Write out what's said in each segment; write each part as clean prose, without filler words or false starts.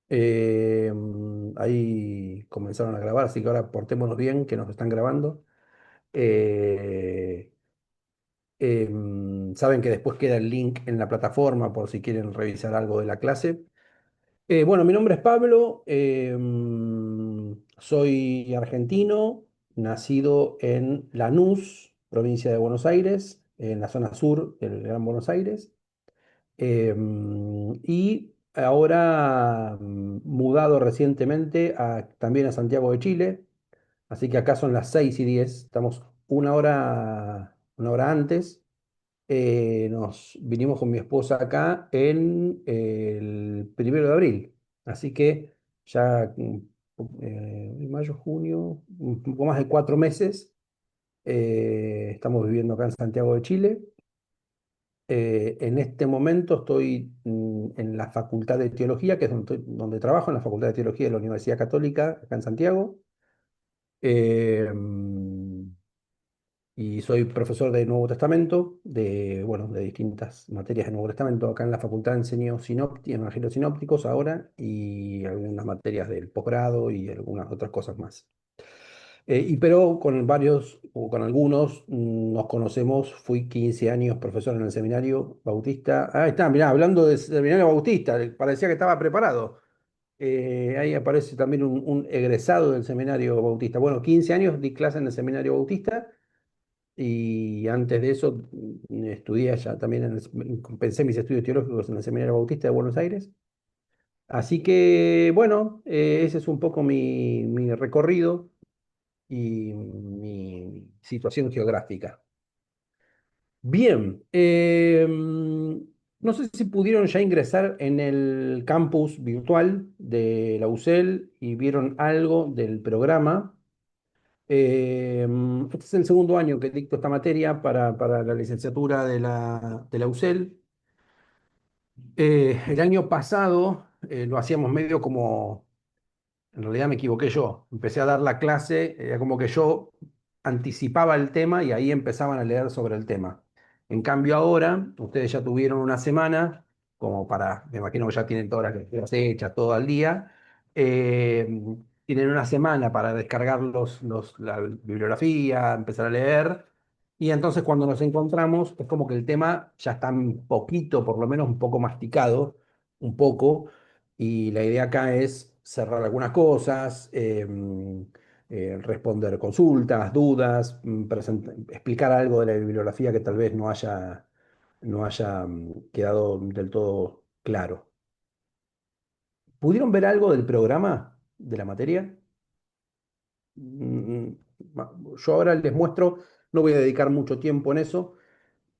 Ahí comenzaron a grabar, así que ahora portémonos bien, que nos están grabando. Eh, Saben que después queda el link en la plataforma por si quieren revisar algo de la clase. Bueno, mi nombre es Pablo, soy argentino, nacido en Lanús, provincia de Buenos Aires, en la zona sur del Gran Buenos Aires. Y ahora mudado recientemente también a Santiago de Chile, así que acá son las 6:10, estamos una hora antes. Nos vinimos con mi esposa acá en el 1 de abril, así que ya mayo, junio, un poco más de 4 meses. Estamos viviendo acá en Santiago de Chile. En este momento estoy en la Facultad de Teología, que es donde trabajo, en la Facultad de Teología de la Universidad Católica, acá en Santiago. Eh, mm, y soy profesor de Nuevo Testamento, bueno, de distintas materias de Nuevo Testamento. Acá en la facultad enseño evangelios sinópticos ahora y algunas materias del posgrado y algunas otras cosas más. Pero con varios o con algunos nos conocemos. Fui 15 años profesor en el seminario bautista. Ah, está, mirá, hablando del seminario bautista, parecía que estaba preparado. Ahí aparece también un egresado del seminario bautista. Bueno, 15 años di clase en el seminario bautista y antes de eso estudié allá también, compensé mis estudios teológicos en el seminario bautista de Buenos Aires. Así que, bueno, ese es un poco mi recorrido y mi situación geográfica. Bien, no sé si pudieron ya ingresar en el campus virtual de la UCEL y vieron algo del programa. Este es el segundo año que dicto esta materia para la licenciatura de la UCEL. El año pasado lo hacíamos medio como. En realidad me equivoqué yo. Empecé a dar la clase, era como que yo anticipaba el tema y ahí empezaban a leer sobre el tema. En cambio ahora, ustedes ya tuvieron una semana, como me imagino que ya tienen todas las lecturas hechas, todo al día. eh, Tienen una semana para descargar la bibliografía, empezar a leer. Y entonces cuando nos encontramos, es como que el tema ya está un poquito, por lo menos un poco masticado, un poco, y la idea acá es cerrar algunas cosas, responder consultas, dudas, explicar algo de la bibliografía que tal vez no haya quedado del todo claro. ¿Pudieron ver algo del programa de la materia? Mm, yo ahora les muestro, no voy a dedicar mucho tiempo en eso,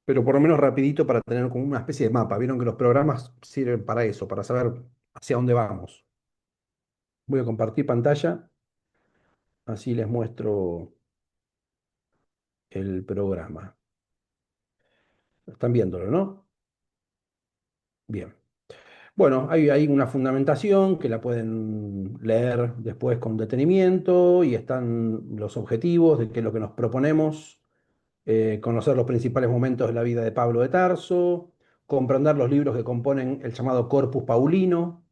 pero por lo menos rapidito para tener como una especie de mapa. Vieron que los programas sirven para eso, para saber hacia dónde vamos. Voy a compartir pantalla. Así les muestro el programa. Están viéndolo, ¿no? Bien. Bueno, hay una fundamentación que la pueden leer después con detenimiento y están los objetivos de qué es lo que nos proponemos, conocer los principales momentos de la vida de Pablo de Tarso, comprender los libros que componen el llamado Corpus Paulino,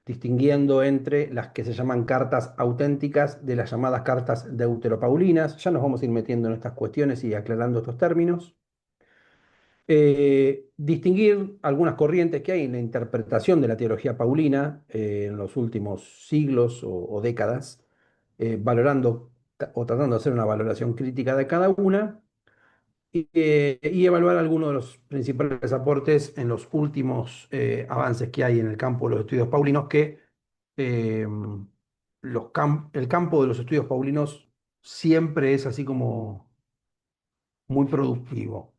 distinguiendo entre las que se llaman cartas auténticas de las llamadas cartas deuteropaulinas. Ya nos vamos a ir metiendo en estas cuestiones y aclarando estos términos. Distinguir algunas corrientes que hay en la interpretación de la teología paulina en los últimos siglos o décadas, valorando o tratando de hacer una valoración crítica de cada una y evaluar algunos de los principales aportes en los últimos avances que hay en el campo de los estudios paulinos, que eh, el campo de los estudios paulinos siempre es así como muy productivo.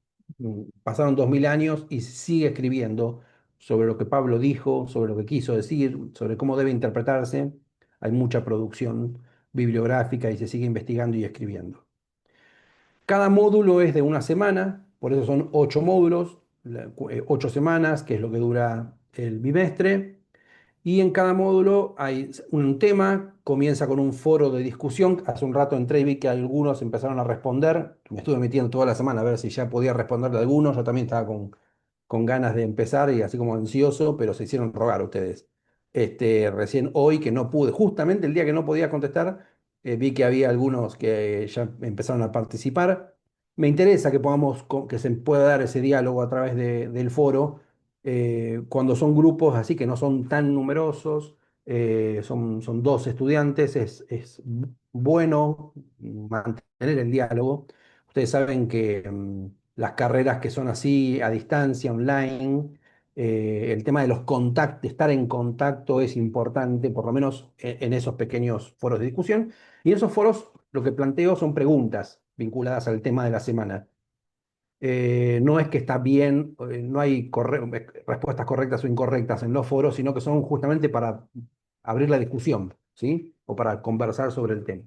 Pasaron 2000 años y se sigue escribiendo sobre lo que Pablo dijo, sobre lo que quiso decir, sobre cómo debe interpretarse. Hay mucha producción bibliográfica y se sigue investigando y escribiendo. Cada módulo es de una semana, por eso son 8 módulos, 8 semanas, que es lo que dura el bimestre. Y en cada módulo hay un tema, comienza con un foro de discusión. Hace un rato entré y vi que algunos empezaron a responder. Me estuve metiendo toda la semana a ver si ya podía responderle a algunos. Yo también estaba con ganas de empezar y así como ansioso, pero se hicieron rogar ustedes. Recién hoy que no pude, justamente el día que no podía contestar, vi que había algunos que ya empezaron a participar. Me interesa que podamos, que se pueda dar ese diálogo a través del foro, cuando son grupos así que no son tan numerosos, son dos estudiantes, es bueno mantener el diálogo. Ustedes saben que las carreras que son así a distancia, online, el tema de los contactos, de estar en contacto es importante, por lo menos en esos pequeños foros de discusión. Y en esos foros lo que planteo son preguntas vinculadas al tema de la semana. No es que está bien, no hay respuestas correctas o incorrectas en los foros, sino que son justamente para abrir la discusión, ¿sí? O para conversar sobre el tema.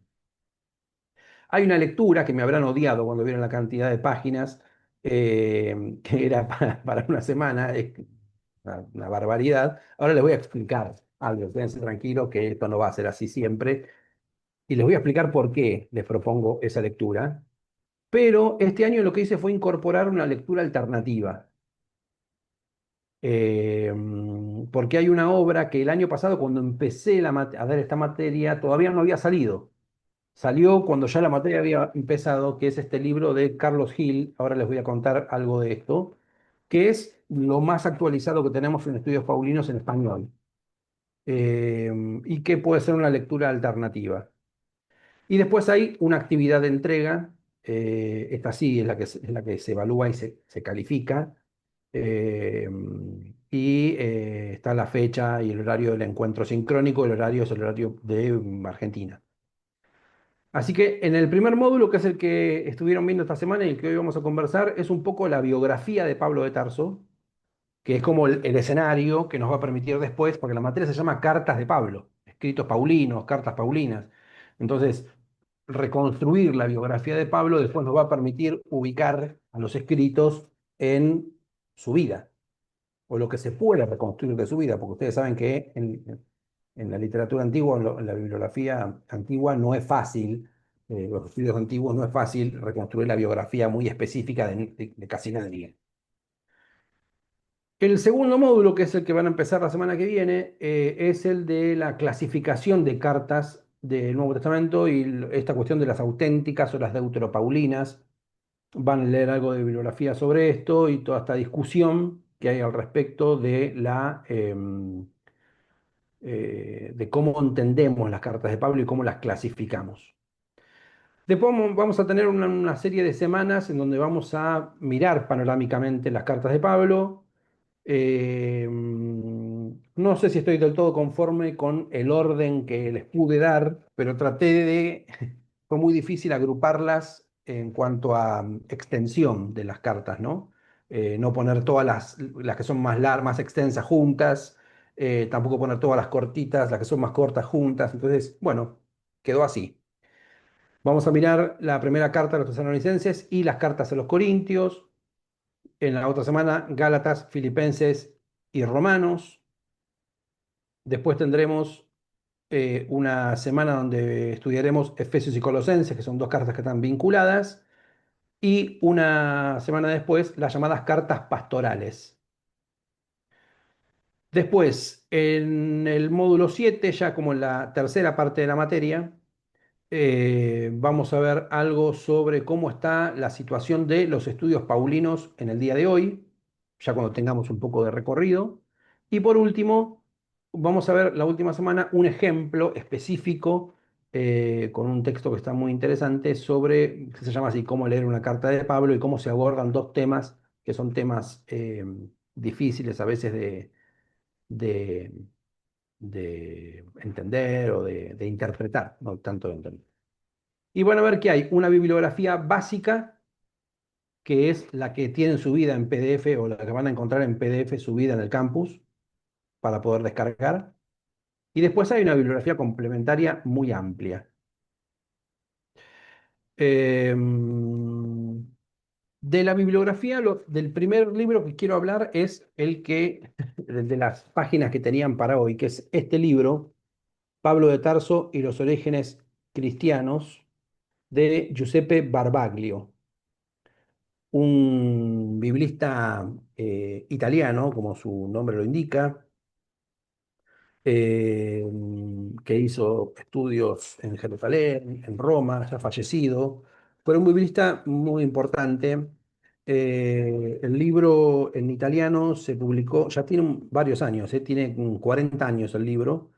Hay una lectura que me habrán odiado cuando vieron la cantidad de páginas, que era para una semana, es una barbaridad. Ahora les voy a explicar algo, quédense tranquilos que esto no va a ser así siempre. Y les voy a explicar por qué les propongo esa lectura. Pero este año lo que hice fue incorporar una lectura alternativa. Porque hay una obra que el año pasado, cuando empecé a dar esta materia, todavía no había salido. Salió cuando ya la materia había empezado, que es este libro de Carlos Gil. Ahora les voy a contar algo de esto, que es lo más actualizado que tenemos en estudios paulinos en español, y que puede ser una lectura alternativa. Y después hay una actividad de entrega, esta sí es es la que se evalúa y se califica, eh, está la fecha y el horario del encuentro sincrónico, el horario es el horario de Argentina. Así que en el primer módulo, que es el que estuvieron viendo esta semana y el que hoy vamos a conversar, es un poco la biografía de Pablo de Tarso, que es como el escenario que nos va a permitir después, porque la materia se llama Cartas de Pablo, escritos paulinos, cartas paulinas. Entonces, reconstruir la biografía de Pablo después nos va a permitir ubicar a los escritos en su vida, o lo que se puede reconstruir de su vida, porque ustedes saben que en la literatura antigua, en la bibliografía antigua, no es fácil, los estudios antiguos no es fácil reconstruir la biografía muy específica de casi nadie. El segundo módulo, que es el que van a empezar la semana que viene, es el de la clasificación de cartas del Nuevo Testamento y esta cuestión de las auténticas o las deuteropaulinas. Van a leer algo de bibliografía sobre esto y toda esta discusión que hay al respecto de cómo entendemos las cartas de Pablo y cómo las clasificamos. Después vamos a tener una serie de semanas en donde vamos a mirar panorámicamente las cartas de Pablo. No sé si estoy del todo conforme con el orden que les pude dar, pero fue muy difícil agruparlas en cuanto a extensión de las cartas, ¿no? No poner todas las que son más largas, más extensas juntas, tampoco poner todas las cortitas, las que son más cortas juntas. Entonces, bueno, quedó así. Vamos a mirar la primera carta a los tesalonicenses y las cartas a los corintios. En la otra semana, Gálatas, Filipenses y Romanos. Después tendremos una semana donde estudiaremos Efesios y Colosenses, que son dos cartas que están vinculadas. Y una semana después, las llamadas cartas pastorales. Después, en el módulo 7, ya como en la tercera parte de la materia, vamos a ver algo sobre cómo está la situación de los estudios paulinos en el día de hoy, ya cuando tengamos un poco de recorrido. Y por último, vamos a ver la última semana un ejemplo específico, con un texto que está muy interesante sobre, que se llama así, cómo leer una carta de Pablo y cómo se abordan dos temas que son temas difíciles a veces de, de entender o de interpretar, no tanto de entender. Y van a ver que hay una bibliografía básica, que es la que tienen subida en PDF o la que van a encontrar en PDF subida en el campus para poder descargar. Y después hay una bibliografía complementaria muy amplia. Em, de la bibliografía, del primer libro que quiero hablar es de las páginas que tenían para hoy, que es este libro, Pablo de Tarso y los orígenes cristianos, de Giuseppe Barbaglio, un biblista italiano, como su nombre lo indica, que hizo estudios en Jerusalén, en Roma, ya fallecido. Fue un biblista muy importante. El libro en italiano se publicó, ya tiene varios años, tiene 40 años el libro,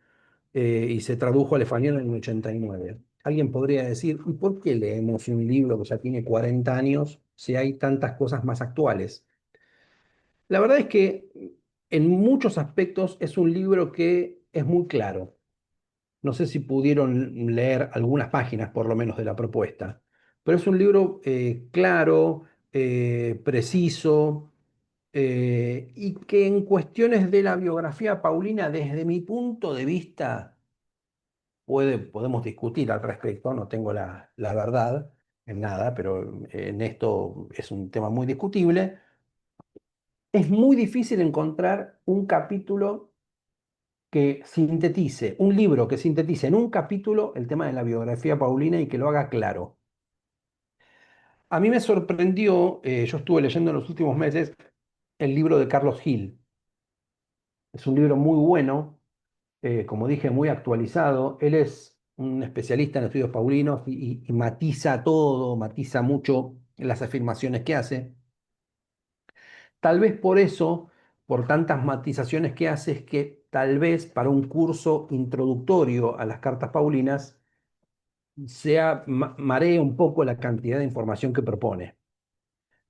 y se tradujo al español en el 89. Alguien podría decir, ¿y por qué leemos un libro que ya tiene 40 años si hay tantas cosas más actuales? La verdad es que en muchos aspectos es un libro que es muy claro. No sé si pudieron leer algunas páginas, por lo menos, de la propuesta, pero es un libro claro, preciso, y que en cuestiones de la biografía paulina, desde mi punto de vista, podemos discutir al respecto, no tengo la verdad en nada, pero en esto es un tema muy discutible. Es muy difícil encontrar un capítulo que sintetice, un libro que sintetice en un capítulo el tema de la biografía paulina y que lo haga claro. A mí me sorprendió, yo estuve leyendo en los últimos meses el libro de Carlos Gil. Es un libro muy bueno, como dije, muy actualizado. Él es un especialista en estudios paulinos y matiza todo, matiza mucho las afirmaciones que hace. Tal vez por eso, por tantas matizaciones que hace, es que tal vez para un curso introductorio a las cartas paulinas maree un poco la cantidad de información que propone.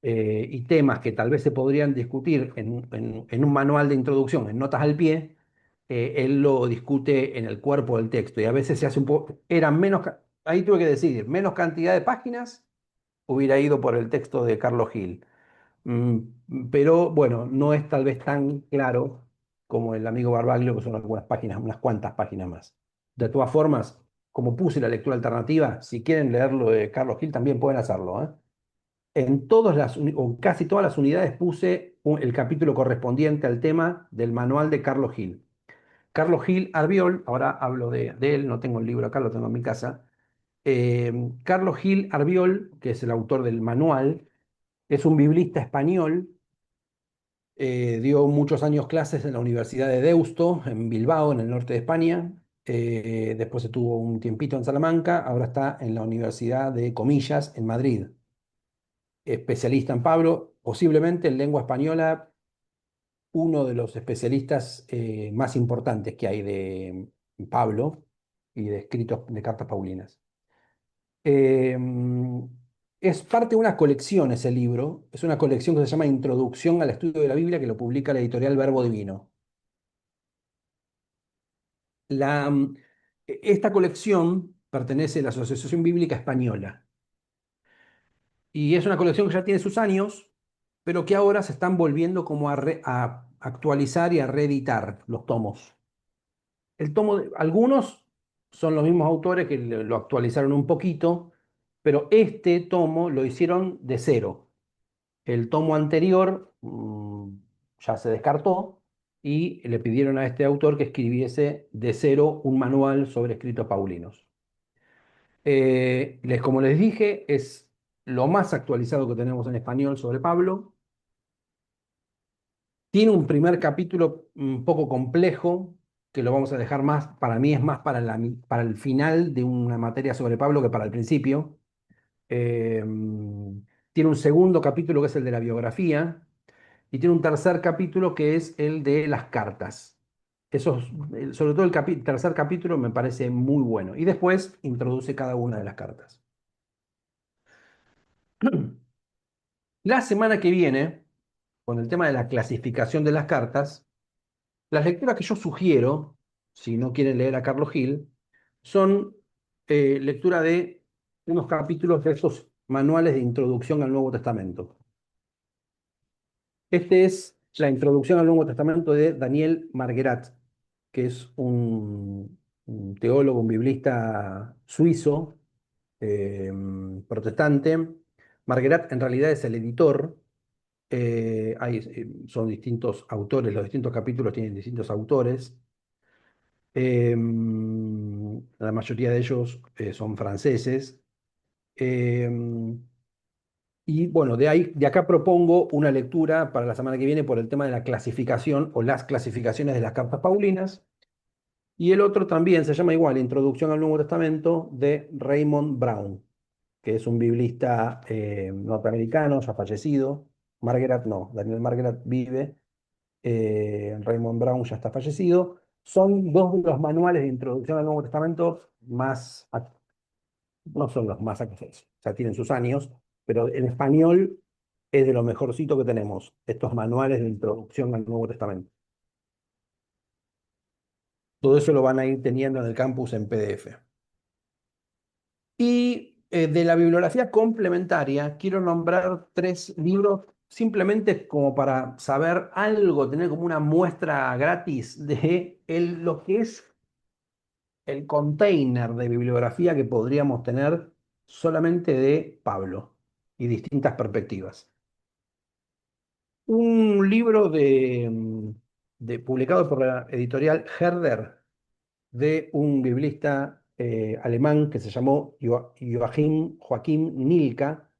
Y temas que tal vez se podrían discutir en un manual de introducción, en notas al pie, él lo discute en el cuerpo del texto y a veces se hace un poco, eran menos, ahí tuve que decidir, menos cantidad de páginas, hubiera ido por el texto de Carlos Gil. Pero bueno, no es tal vez tan claro como el amigo Barbaglio, que son algunas páginas, unas cuantas páginas más. De todas formas, como puse la lectura alternativa, si quieren leerlo de Carlos Gil, también pueden hacerlo, ¿eh? En o casi todas las unidades puse el capítulo correspondiente al tema del manual de Carlos Gil. Carlos Gil Arbiol, ahora hablo de él, no tengo el libro acá, lo tengo en mi casa. Carlos Gil Arbiol, que es el autor del manual, es un biblista español. Dio muchos años clases en la Universidad de Deusto, en Bilbao, en el norte de España. Después estuvo un tiempito en Salamanca, ahora está en la Universidad de Comillas, en Madrid. Especialista en Pablo, posiblemente en lengua española, uno de los especialistas más importantes que hay de Pablo y de escritos de cartas paulinas. Eh, es parte de una colección ese libro, es una colección que se llama Introducción al Estudio de la Biblia, que lo publica la editorial Verbo Divino. La, mm, Esta colección pertenece a la Asociación Bíblica Española y es una colección que ya tiene sus años, pero que ahora se están volviendo como a actualizar y a reeditar los tomos. Algunos son los mismos autores que lo actualizaron un poquito, pero este tomo lo hicieron de cero. El tomo anterior ya se descartó y le pidieron a este autor que escribiese de cero un manual sobre escritos paulinos. Como les dije, es lo más actualizado que tenemos en español sobre Pablo. Tiene un primer capítulo un poco complejo, que lo vamos a dejar más, para mí es más para para el final de una materia sobre Pablo que para el principio. Eh, Tiene un segundo capítulo que es el de la biografía y tiene un tercer capítulo que es el de las cartas. Sobre todo el tercer capítulo me parece muy bueno. Y después introduce cada una de las cartas. La semana que viene, con el tema de la clasificación de las cartas, las lecturas que yo sugiero, si no quieren leer a Carlos Gil, son lectura de unos capítulos de estos manuales de introducción al Nuevo Testamento. Este es la introducción al Nuevo Testamento de Daniel Marguerat, que es un teólogo, un biblista suizo, eh, protestante. Marguerat en realidad es el editor. Son distintos autores, los distintos capítulos tienen distintos autores. La mayoría de ellos son franceses. Em, y bueno, de acá propongo una lectura para la semana que viene por el tema de la clasificación o las clasificaciones de las cartas paulinas. Y el otro también se llama igual, Introducción al Nuevo Testamento, de Raymond Brown, que es un biblista norteamericano, ya fallecido. Margaret no, Daniel Margaret vive, Raymond Brown ya está fallecido. Son dos de los manuales de introducción al Nuevo Testamento más, no son los más actuales, o sea, tienen sus años, pero en español es de lo mejorcito que tenemos, estos manuales de introducción al Nuevo Testamento. Todo eso lo van a ir teniendo en el campus en PDF. Y de la bibliografía complementaria, quiero nombrar tres libros simplemente como para saber algo, tener como una muestra gratis de lo que es el container de bibliografía que podríamos tener solamente de Pablo y distintas perspectivas. Un libro publicado por la editorial Herder de un biblista alemán que se llamó Joachim Nilka,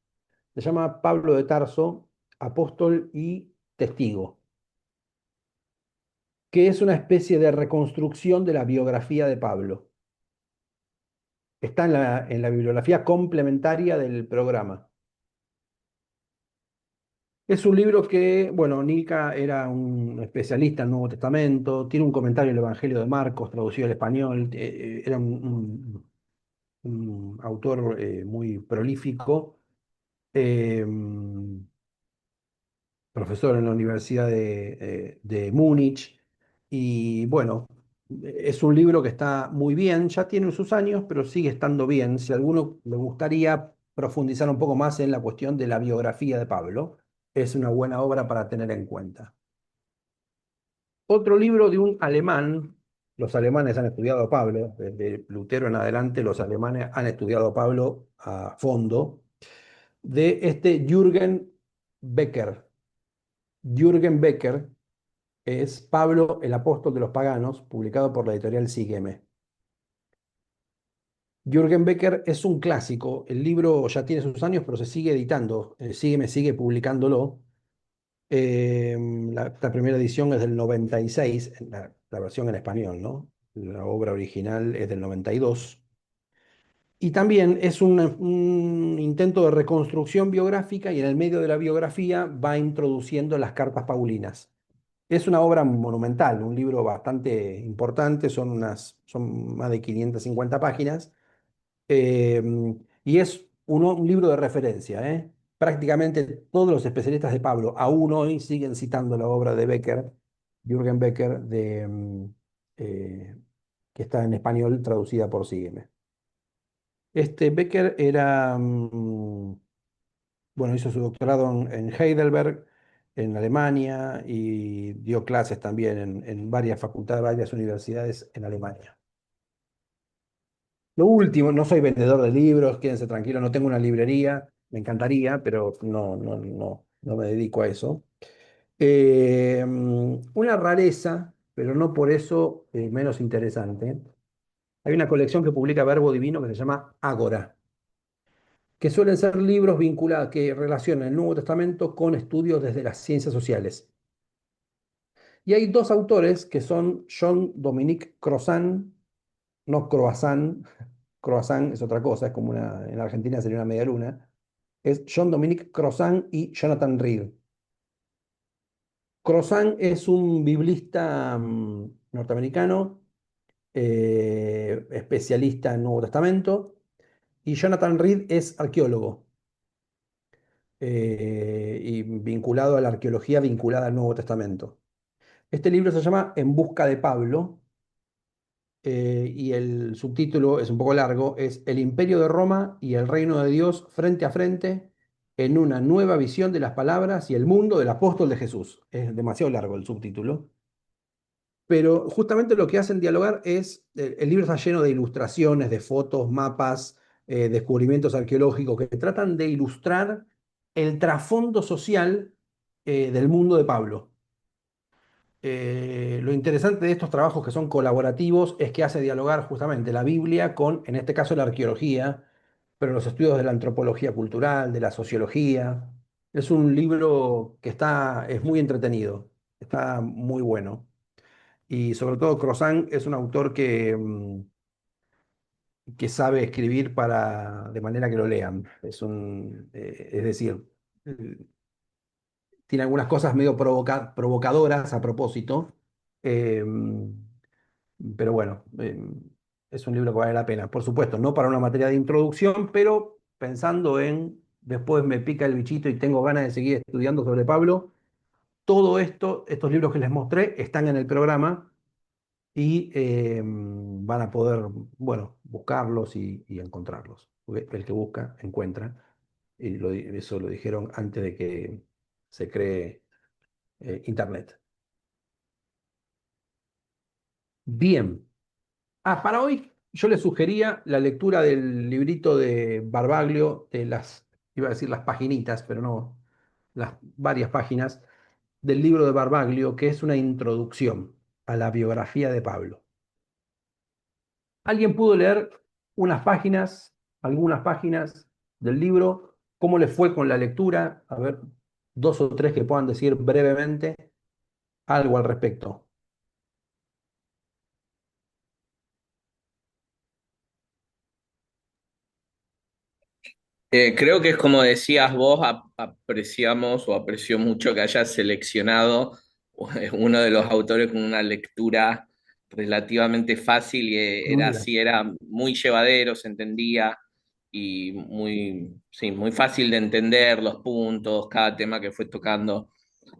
se llama Pablo de Tarso, Apóstol y Testigo, que es una especie de reconstrucción de la biografía de Pablo. Está en la bibliografía complementaria del programa. Es un libro que, bueno, Nilka era un especialista en Nuevo Testamento, tiene un comentario del Evangelio de Marcos traducido al español, era un autor muy prolífico, eh, profesor en la Universidad de Múnich, y bueno, es un libro que está muy bien, ya tiene sus años, pero sigue estando bien. Si a alguno le gustaría profundizar un poco más en la cuestión de la biografía de Pablo, es una buena obra para tener en cuenta. Otro libro de un alemán, los alemanes han estudiado a Pablo, desde Lutero en adelante los alemanes han estudiado a Pablo a fondo, de este Jürgen Becker. Jürgen Becker es Pablo, el apóstol de los paganos, publicado por la editorial Sígueme. Jürgen Becker es un clásico, el libro ya tiene sus años, pero se sigue editando, Sígueme sigue publicándolo. La primera edición es del 96, la versión en español, ¿no? La obra original es del 92. Y también es un intento de reconstrucción biográfica y en el medio de la biografía va introduciendo las cartas paulinas. Es una obra monumental, un libro bastante importante, son más de 550 páginas, eh, y es un libro de referencia, ¿eh? Prácticamente todos los especialistas de Pablo, aún hoy, siguen citando la obra de Becker, Jürgen Becker, eh, que está en español traducida por Sígueme. Este Becker bueno, hizo su doctorado en Heidelberg, en Alemania, y dio clases también en varias facultades, varias universidades en Alemania. Lo último, no soy vendedor de libros, quédense tranquilos, no tengo una librería, me encantaría, pero no me dedico a eso. Una rareza, pero no por eso menos interesante. Hay una colección que publica Verbo Divino que se llama Ágora, que suelen ser libros vinculados que relacionan el Nuevo Testamento con estudios desde las ciencias sociales. Y hay dos autores que son John Dominique Crozan, no Croissant, Croissant es otra cosa, es como en Argentina sería una media luna, es John Dominique Crozan y Jonathan Reed. Crozan es un biblista norteamericano, especialista en Nuevo Testamento, y Jonathan Reed es arqueólogo. Y vinculado a la arqueología vinculada al Nuevo Testamento. Este libro se llama En busca de Pablo, y el subtítulo es un poco largo, es El Imperio de Roma y el Reino de Dios frente a frente en una nueva visión de las palabras y el mundo del apóstol de Jesús. Es demasiado largo el subtítulo, pero justamente lo que hacen dialogar es, el libro está lleno de ilustraciones, de fotos, mapas, descubrimientos arqueológicos que tratan de ilustrar el trasfondo social del mundo de Pablo. Lo interesante de estos trabajos que son colaborativos es que hace dialogar justamente la Biblia con, en este caso, la arqueología, pero los estudios de la antropología cultural, de la sociología. Es un libro que es muy entretenido, está muy bueno. Y sobre todo Crozan es un autor que sabe escribir de manera que lo lean. Es decir, eh, tiene algunas cosas medio provocadoras a propósito, eh, pero bueno, es un libro que vale la pena. Por supuesto, no para una materia de introducción, pero pensando en después me pica el bichito y tengo ganas de seguir estudiando sobre Pablo. Todo esto, estos libros que les mostré, están en el programa y van a poder, bueno, buscarlos y encontrarlos. Porque el que busca, encuentra. Y eso lo dijeron antes de que se cree Internet. Bien. Para hoy yo les sugería la lectura del librito de Barbaglio, iba a decir las paginitas, pero no, las varias páginas del libro de Barbaglio, que es una introducción a la biografía de Pablo. ¿Alguien pudo leer unas páginas, algunas páginas del libro? ¿Cómo les fue con la lectura? A ver, dos o tres que puedan decir brevemente algo al respecto. Creo que es como decías vos, apreciamos o aprecio mucho que hayas seleccionado uno de los autores con una lectura relativamente fácil y era Fluida. así, era muy llevadero, se entendía y muy, sí, muy fácil de entender los puntos, cada tema que fue tocando.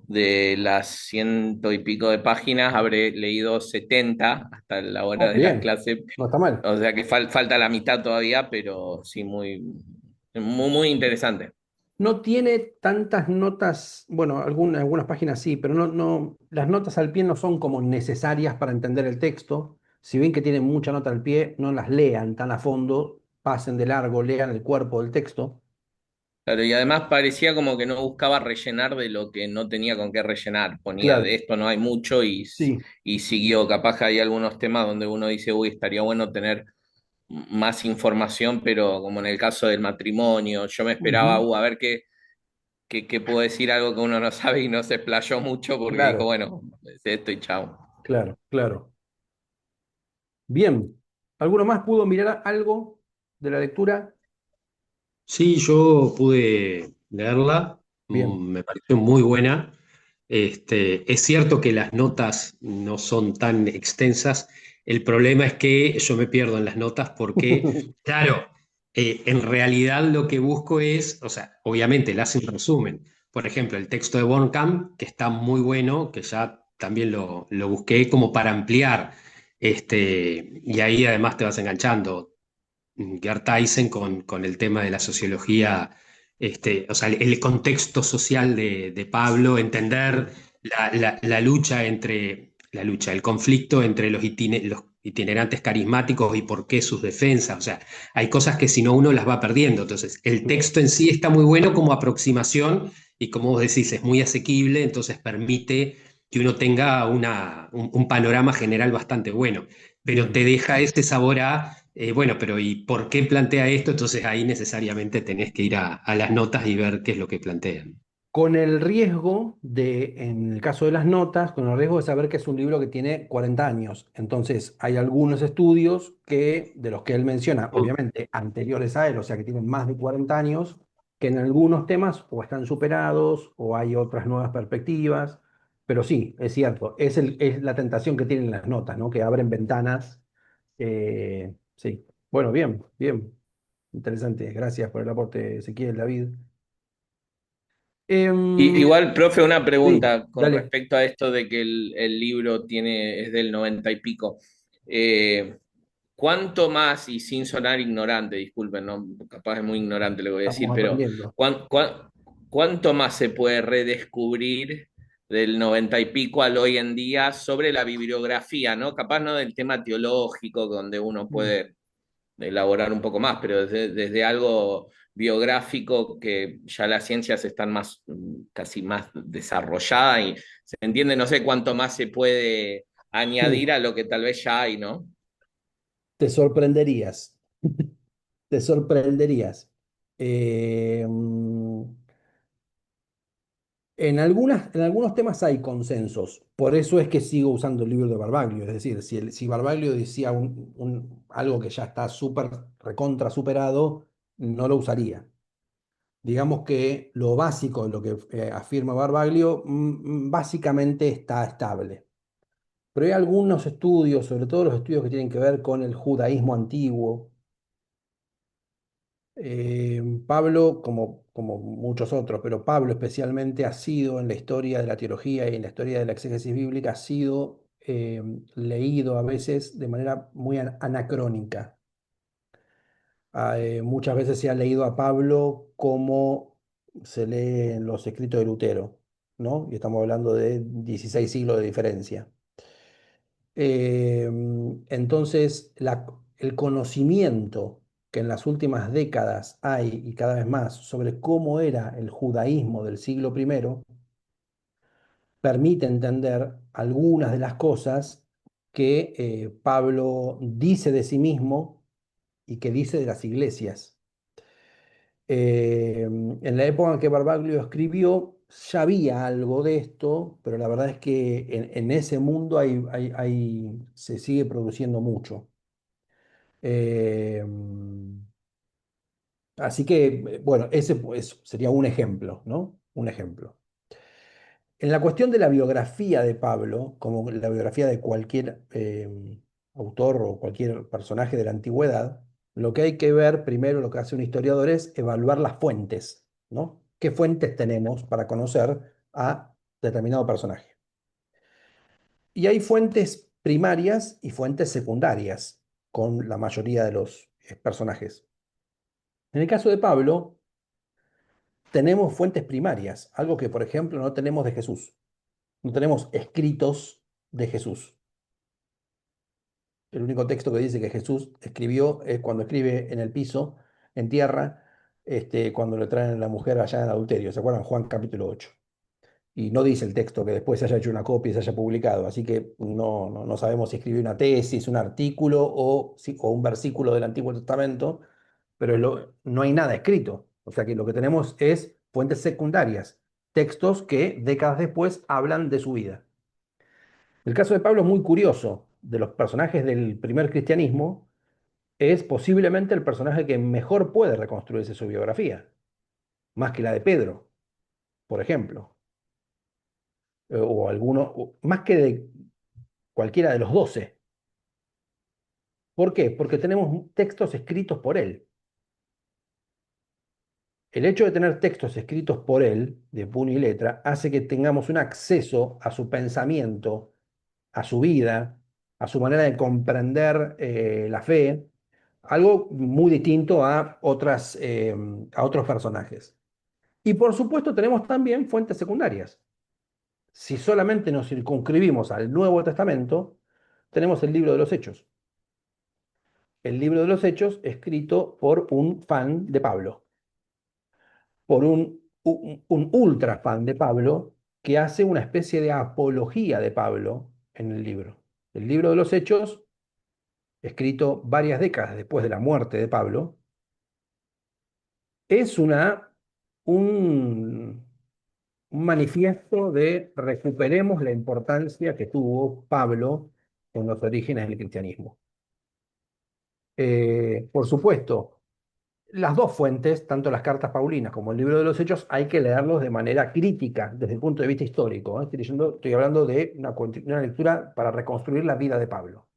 De las ciento y pico de páginas, habré leído 70 hasta la hora Oh, de la bien, clase, no está mal. o sea que falta la mitad todavía, pero sí, muy interesante. No tiene tantas notas, bueno, algunas páginas sí, pero las notas al pie no son como necesarias para entender el texto. Si bien que tienen mucha nota al pie, no las lean tan a fondo, pasen de largo, lean el cuerpo del texto. Claro, y además parecía como que no buscaba rellenar de lo que no tenía con qué rellenar. Ponía de Claro, esto no hay mucho sí. y siguió. Capaz que hay algunos temas donde uno dice, uy, estaría bueno tener más información, pero como en el caso del matrimonio, yo me esperaba, Ujú. a ver qué puedo decir algo que uno no sabe y no se explayó mucho porque dijo, Claro, bueno, es esto y chao. claro, claro. Bien. ¿Alguno más pudo mirar algo de la lectura? Sí, yo pude leerla, Bien. me pareció muy buena. Es cierto que las notas no son tan extensas. El problema es que yo me pierdo en las notas porque, claro, en realidad lo que busco es, o sea, obviamente le hace un resumen. Por ejemplo, el texto de Bornkamp, que está muy bueno, que ya también lo busqué como para ampliar. Y ahí además te vas enganchando. Gerd Tyson con el tema de la sociología, o sea, el contexto social de Pablo, entender la lucha el conflicto entre los itinerantes carismáticos y por qué sus defensas. O sea, hay cosas que si no uno las va perdiendo. Entonces, el texto en sí está muy bueno como aproximación y como vos decís, es muy asequible, entonces permite que uno tenga un panorama general bastante bueno, pero te Bien. deja este sabor a bueno, pero ¿y por qué plantea esto? Entonces ahí necesariamente tenés que ir a las notas y ver qué es lo que plantean. Con el riesgo en el caso de las notas, con el riesgo de saber que es un libro que tiene 40 años. Entonces, hay algunos estudios de los que él menciona, obviamente anteriores a él, o sea que tienen más de 40 años, que en algunos temas o están superados o hay otras nuevas perspectivas. Pero sí, es cierto, es la tentación que tienen las notas, ¿no? Que abren ventanas. Sí. Bueno, bien, bien. Interesante. Gracias por el aporte, Ezequiel, David. Em, Igual, profe, una sí, pregunta con dale. respecto a esto de que el libro es del 90 y pico. Eh, ¿Cuánto más, y sin sonar ignorante, disculpen, ¿no? Capaz es muy ignorante lo que voy a decir, Estamos pero aprendiendo. ¿cuánto más se puede redescubrir del 90 y pico al hoy en día sobre la bibliografía, ¿no? Capaz no del tema teológico, donde uno Mm. puede elaborar un poco más, pero desde algo biográfico que ya las ciencias están más, casi más desarrolladas y se entiende, no sé cuánto más se puede añadir a lo que tal vez ya hay, ¿no? Te sorprenderías, te sorprenderías. Eh, mm, En algunos temas hay consensos, por eso es que sigo usando el libro de Barbaglio, es decir, si Barbaglio decía algo que ya está súper recontra superado, no lo usaría. Digamos que lo básico, lo que afirma Barbaglio, básicamente está estable. Pero hay algunos estudios, sobre todo los estudios que tienen que ver con el judaísmo antiguo. Pablo, como muchos otros, pero Pablo especialmente ha sido en la historia de la teología y en la historia de la exégesis bíblica, ha sido leído a veces de manera muy anacrónica. Muchas veces se ha leído a Pablo como se lee en los escritos de Lutero, ¿no? Y estamos hablando de 16 siglos de diferencia. Eh, entonces, el conocimiento que en las últimas décadas hay y cada vez más sobre cómo era el judaísmo del siglo primero permite entender algunas de las cosas que Pablo dice de sí mismo y que dice de las iglesias. En la época en que Barbaglio escribió, ya había algo de esto, pero la verdad es que en ese mundo se sigue produciendo mucho. Eh, Así que, bueno, ese pues, sería un ejemplo, ¿no? Un ejemplo. En la cuestión de la biografía de Pablo, como la biografía de cualquier autor o cualquier personaje de la antigüedad, lo que hay que ver primero, lo que hace un historiador es evaluar las fuentes, ¿no? ¿Qué fuentes tenemos para conocer a determinado personaje? Y hay fuentes primarias y fuentes secundarias con la mayoría de los personajes. En el caso de Pablo, tenemos fuentes primarias, algo que, por ejemplo, no tenemos de Jesús. No tenemos escritos de Jesús. El único texto que dice que Jesús escribió es cuando escribe en el piso, en tierra, cuando le traen a la mujer allá en adulterio. ¿Se acuerdan? Juan capítulo 8. Y no dice el texto que después se haya hecho una copia y se haya publicado. Así que no sabemos si escribió una tesis, un artículo o un versículo del Antiguo Testamento, pero no hay nada escrito. O sea que lo que tenemos es fuentes secundarias, textos que décadas después hablan de su vida. El caso de Pablo es muy curioso. De los personajes del primer cristianismo, es posiblemente el personaje que mejor puede reconstruirse su biografía, más que la de Pedro, por ejemplo, o más que de cualquiera de los 12. ¿Por qué? Porque tenemos textos escritos por él. El hecho de tener textos escritos por él, de puño y letra, hace que tengamos un acceso a su pensamiento, a su vida, a su manera de comprender la fe, algo muy distinto a otros personajes. Y por supuesto tenemos también fuentes secundarias. Si solamente nos circunscribimos al Nuevo Testamento, tenemos el libro de los Hechos. El libro de los Hechos escrito por un fan de Pablo, por un ultra fan de Pablo que hace una especie de apología de Pablo en el libro. El libro de los Hechos, escrito varias décadas después de la muerte de Pablo, es un, un manifiesto de recuperemos la importancia que tuvo Pablo en los orígenes del cristianismo. Por supuesto, las dos fuentes, tanto las cartas paulinas como el libro de los Hechos, hay que leerlos de manera crítica desde el punto de vista histórico. Estoy hablando de una lectura para reconstruir la vida de Pablo.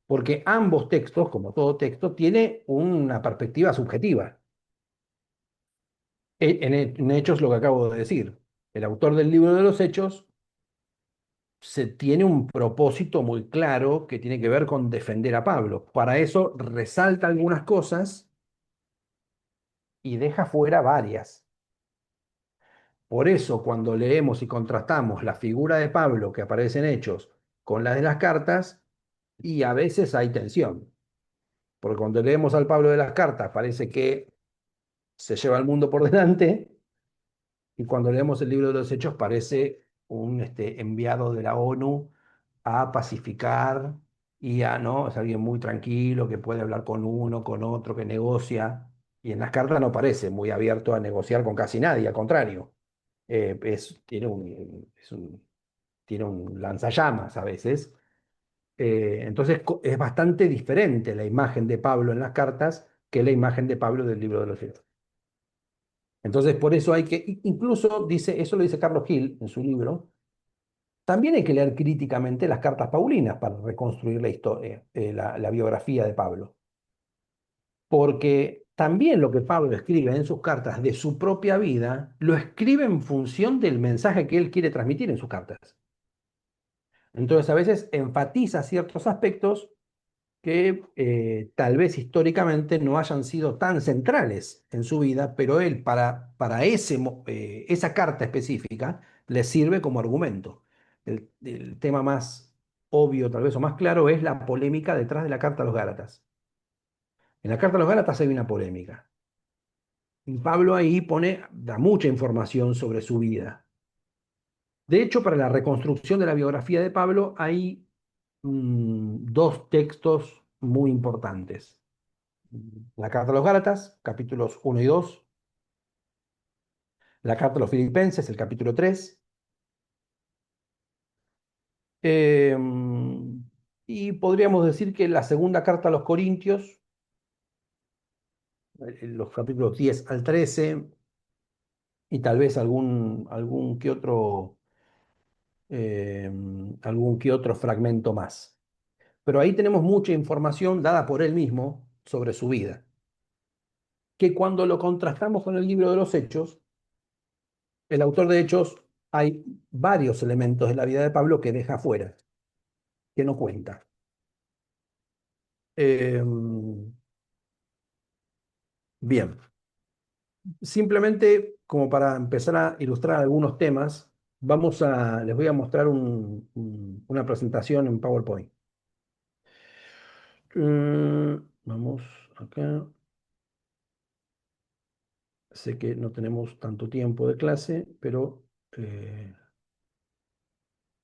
Porque ambos textos, como todo texto, tiene una perspectiva subjetiva. En Hechos, lo que acabo de decir, el autor del libro de los Hechos se tiene un propósito muy claro que tiene que ver con defender a Pablo. Para eso resalta algunas cosas y deja fuera varias. Por eso, cuando leemos y contrastamos la figura de Pablo que aparece en Hechos con la de las cartas, y a veces hay tensión. Porque cuando leemos al Pablo de las cartas parece que se lleva el mundo por delante, y cuando leemos el libro de los Hechos parece un enviado de la ONU a pacificar ¿no? Es alguien muy tranquilo que puede hablar con uno, con otro, que negocia. Y en las cartas no parece muy abierto a negociar con casi nadie, al contrario. tiene un lanzallamas a veces. Entonces es bastante diferente la imagen de Pablo en las cartas que la imagen de Pablo del libro de los Hechos. Entonces por eso hay que, incluso dice, eso lo dice Carlos Gil en su libro, también hay que leer críticamente las cartas paulinas para reconstruir la historia, la biografía de Pablo. Porque también lo que Pablo escribe en sus cartas de su propia vida, lo escribe en función del mensaje que él quiere transmitir en sus cartas. Entonces a veces enfatiza ciertos aspectos que tal vez históricamente no hayan sido tan centrales en su vida, pero él para esa carta específica le sirve como argumento. El tema más obvio tal vez o más claro es la polémica detrás de la carta a los Gálatas. En la carta a los Gálatas hay una polémica. Y Pablo ahí da mucha información sobre su vida. De hecho, para la reconstrucción de la biografía de Pablo hay dos textos muy importantes. La carta a los Gálatas, capítulos 1 y 2. La carta a los Filipenses, el capítulo 3. Eh, y podríamos decir que la segunda carta a los Corintios, los capítulos 10 al 13, y tal vez eh, algún que otro fragmento más. Pero ahí tenemos mucha información dada por él mismo sobre su vida, que cuando lo contrastamos con el libro de los Hechos, el autor de Hechos, hay varios elementos de la vida de Pablo que deja fuera, que no cuenta. Eh, bien, simplemente como para empezar a ilustrar algunos temas, les voy a mostrar una presentación en PowerPoint. Vamos acá. Sé que no tenemos tanto tiempo de clase, pero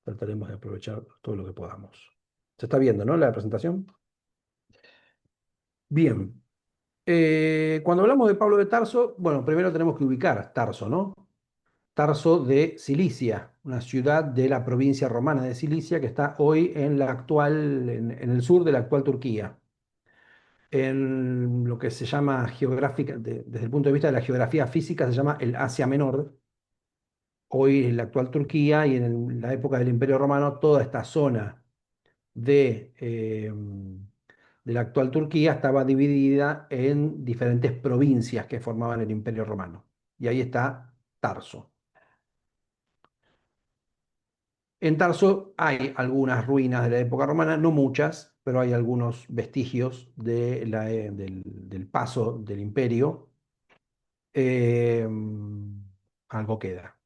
trataremos de aprovechar todo lo que podamos. ¿Se está viendo, no, la presentación? Bien. Cuando hablamos de Pablo de Tarso, bueno, primero tenemos que ubicar Tarso, ¿no? Tarso de Cilicia, una ciudad de la provincia romana de Cilicia que está hoy en el sur de la actual Turquía, en lo que se llama geográfica, desde el punto de vista de la geografía física, se llama el Asia Menor. Hoy en la actual Turquía y en la época del Imperio Romano, toda esta zona de la actual Turquía estaba dividida en diferentes provincias que formaban el Imperio Romano. Y ahí está Tarso. En Tarso hay algunas ruinas de la época romana, no muchas, pero hay algunos vestigios del paso del imperio. Eh, Algo queda.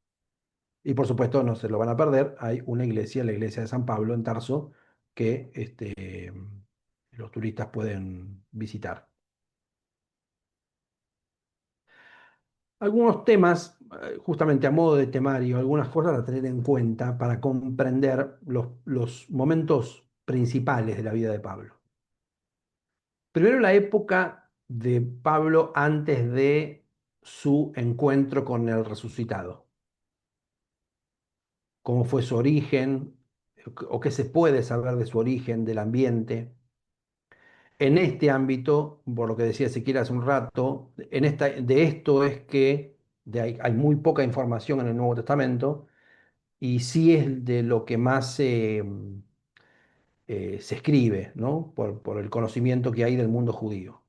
Y por supuesto no se lo van a perder. Hay una iglesia, la iglesia de San Pablo en Tarso, que los turistas pueden visitar. Algunos temas, justamente a modo de temario, algunas cosas a tener en cuenta para comprender los momentos principales de la vida de Pablo. Primero, la época de Pablo antes de su encuentro con el resucitado. Cómo fue su origen, o qué se puede saber de su origen, del ambiente. En este ámbito, por lo que decía Ezequiel hace un rato, de esto es que hay muy poca información en el Nuevo Testamento y sí es de lo que más se escribe, ¿no? Por el conocimiento que hay del mundo judío.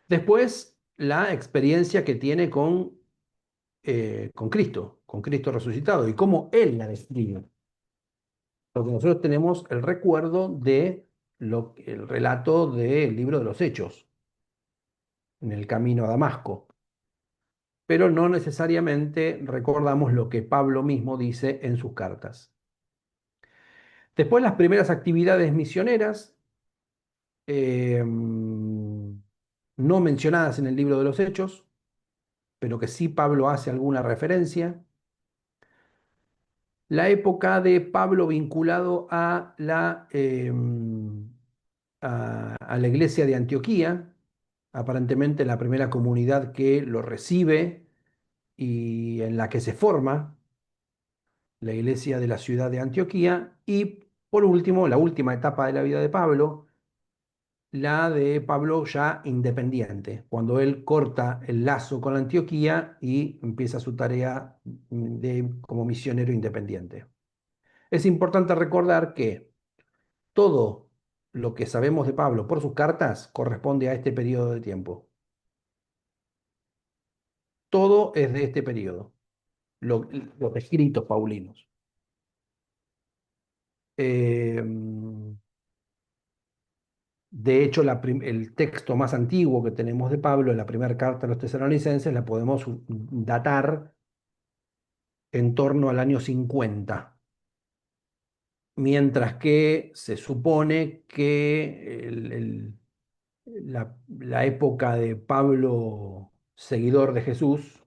Después, la experiencia que tiene con Cristo resucitado y cómo Él la describe. Porque nosotros tenemos el recuerdo el relato del libro de los Hechos, en el camino a Damasco, pero no necesariamente recordamos lo que Pablo mismo dice en sus cartas. Después las primeras actividades misioneras, no mencionadas en el libro de los Hechos, pero que sí Pablo hace alguna referencia. La época de Pablo vinculado a la iglesia de Antioquía, aparentemente la primera comunidad que lo recibe y en la que se forma la iglesia de la ciudad de Antioquía. Y por último, la última etapa de la vida de Pablo, la de Pablo ya independiente, cuando él corta el lazo con Antioquía y empieza su tarea como misionero independiente. Es importante recordar que todo lo que sabemos de Pablo por sus cartas corresponde a este periodo de tiempo. Todo es de este periodo, los escritos paulinos. Eh, de hecho, el texto más antiguo que tenemos de Pablo, la primera carta a los tesalonicenses, la podemos datar en torno al año 50, mientras que se supone que la época de Pablo, seguidor de Jesús,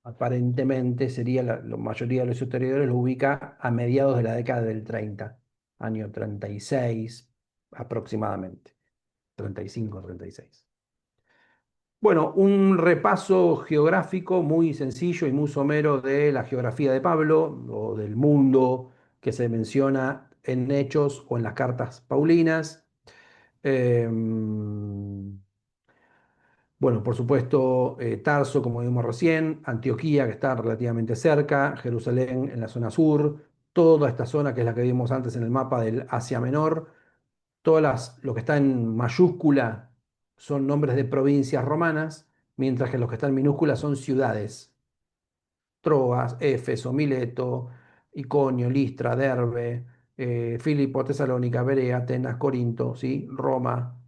aparentemente sería, la mayoría de los historiadores lo ubica a mediados de la década del 30, año 36 aproximadamente, 35, 36. Bueno, un repaso geográfico muy sencillo y muy somero de la geografía de Pablo o del mundo que se menciona en Hechos o en las cartas paulinas. Em, bueno, por supuesto, Tarso, como vimos recién, Antioquía, que está relativamente cerca, Jerusalén en la zona sur, toda esta zona que es la que vimos antes en el mapa del Asia Menor, lo que está en mayúscula son nombres de provincias romanas, mientras que los que están en minúscula son ciudades. Troas, Éfeso, Mileto, Iconio, Listra, Derbe, Filipo, Tesalónica, Berea, Atenas, Corinto, ¿sí? Roma,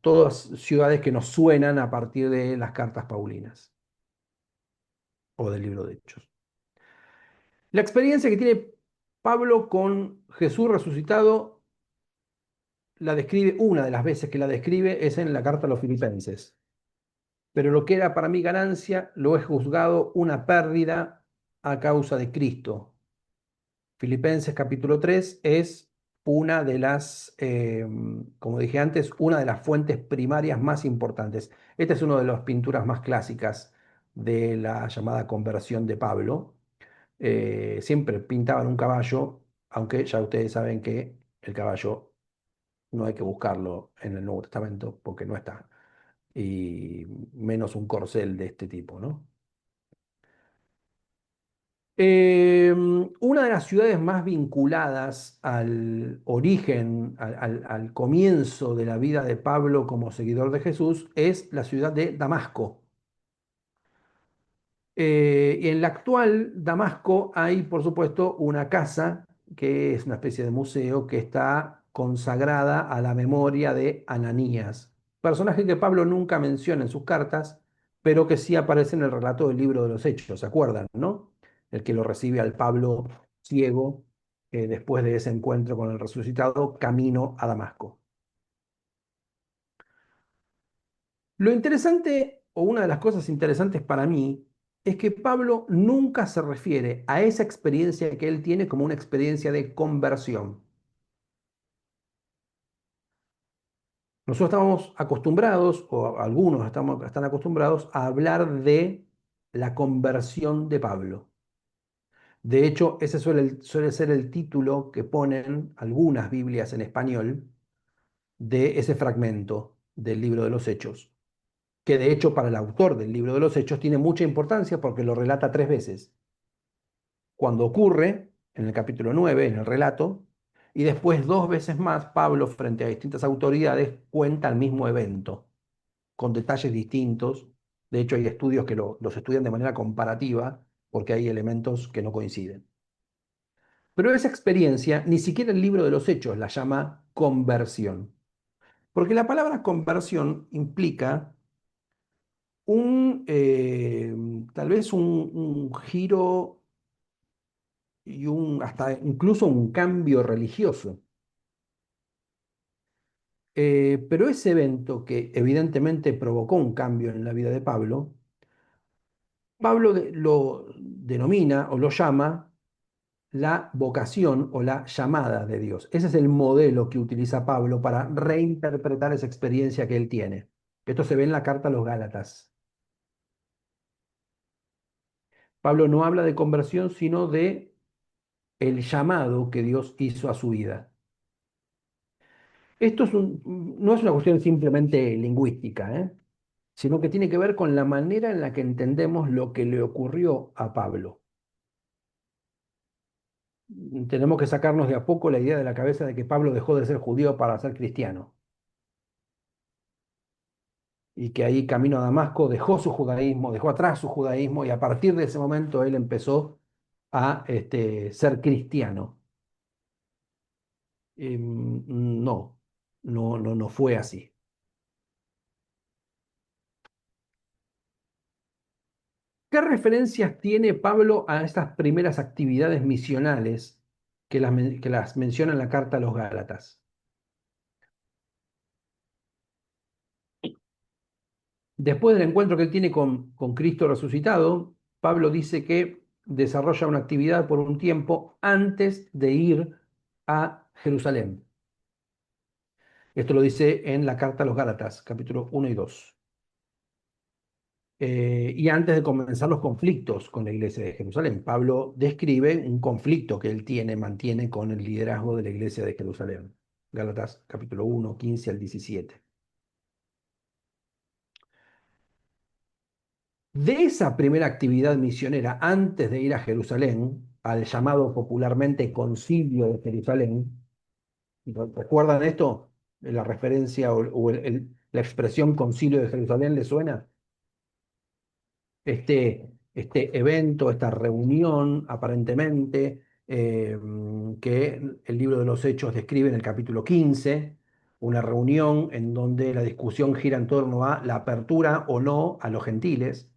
todas ciudades que nos suenan a partir de las cartas paulinas o del libro de Hechos. La experiencia que tiene Pablo con Jesús resucitado la describe, una de las veces que la describe es en la carta a los Filipenses. Pero lo que era para mí ganancia, lo he juzgado una pérdida a causa de Cristo. Filipenses capítulo 3 es una de las, como dije antes, una de las fuentes primarias más importantes. Esta es una de las pinturas más clásicas de la llamada conversión de Pablo. Siempre pintaban un caballo, aunque ya ustedes saben que el caballo no hay que buscarlo en el Nuevo Testamento porque no está, y menos un corcel de este tipo, ¿no? Una de las ciudades más vinculadas al origen, al comienzo de la vida de Pablo como seguidor de Jesús es la ciudad de Damasco. Y en la actual Damasco hay, por supuesto, una casa que es una especie de museo que está consagrada a la memoria de Ananías, personaje que Pablo nunca menciona en sus cartas, pero que sí aparece en el relato del libro de los Hechos, ¿se acuerdan, no? El que lo recibe al Pablo ciego después de ese encuentro con el resucitado, camino a Damasco. Lo interesante, o una de las cosas interesantes para mí, es que Pablo nunca se refiere a esa experiencia que él tiene como una experiencia de conversión. Nosotros estamos acostumbrados, o algunos están acostumbrados, a hablar de la conversión de Pablo. De hecho, ese suele ser el título que ponen algunas Biblias en español de ese fragmento del libro de los Hechos, que de hecho para el autor del libro de los Hechos tiene mucha importancia porque lo relata tres veces. Cuando ocurre, en el capítulo 9 en el relato, y después dos veces más, Pablo, frente a distintas autoridades, cuenta el mismo evento, con detalles distintos. De hecho, hay estudios que los estudian de manera comparativa, porque hay elementos que no coinciden. Pero esa experiencia, ni siquiera el libro de los Hechos la llama conversión, porque la palabra conversión implica tal vez un giro y hasta incluso un cambio religioso. Pero ese evento que evidentemente provocó un cambio en la vida de Pablo, lo denomina o lo llama la vocación o la llamada de Dios. Ese es el modelo que utiliza Pablo para reinterpretar esa experiencia que él tiene. Esto se ve en la carta a los Gálatas. Pablo no habla de conversión, sino de el llamado que Dios hizo a su vida. Esto no es una cuestión simplemente lingüística, sino que tiene que ver con la manera en la que entendemos lo que le ocurrió a Pablo. Tenemos que sacarnos de a poco la idea de la cabeza de que Pablo dejó de ser judío para ser cristiano y que ahí camino a Damasco dejó su judaísmo, dejó atrás su judaísmo y a partir de ese momento él empezó a ser cristiano. No, no fue así. ¿Qué referencias tiene Pablo a estas primeras actividades misionales que las menciona en la carta a los Gálatas? Después del encuentro que él tiene con Cristo resucitado, Pablo dice que desarrolla una actividad por un tiempo antes de ir a Jerusalén. Esto lo dice en la carta a los Gálatas, capítulo 1 y 2. Y antes de comenzar los conflictos con la iglesia de Jerusalén, Pablo describe un conflicto que él mantiene con el liderazgo de la iglesia de Jerusalén. Gálatas capítulo 1, 15 al 17. De esa primera actividad misionera, antes de ir a Jerusalén, al llamado popularmente Concilio de Jerusalén, ¿recuerdan esto? La referencia la expresión Concilio de Jerusalén, ¿le suena? Este evento, esta reunión, aparentemente, que el libro de los Hechos describe en el capítulo 15, una reunión en donde la discusión gira en torno a la apertura o no a los gentiles.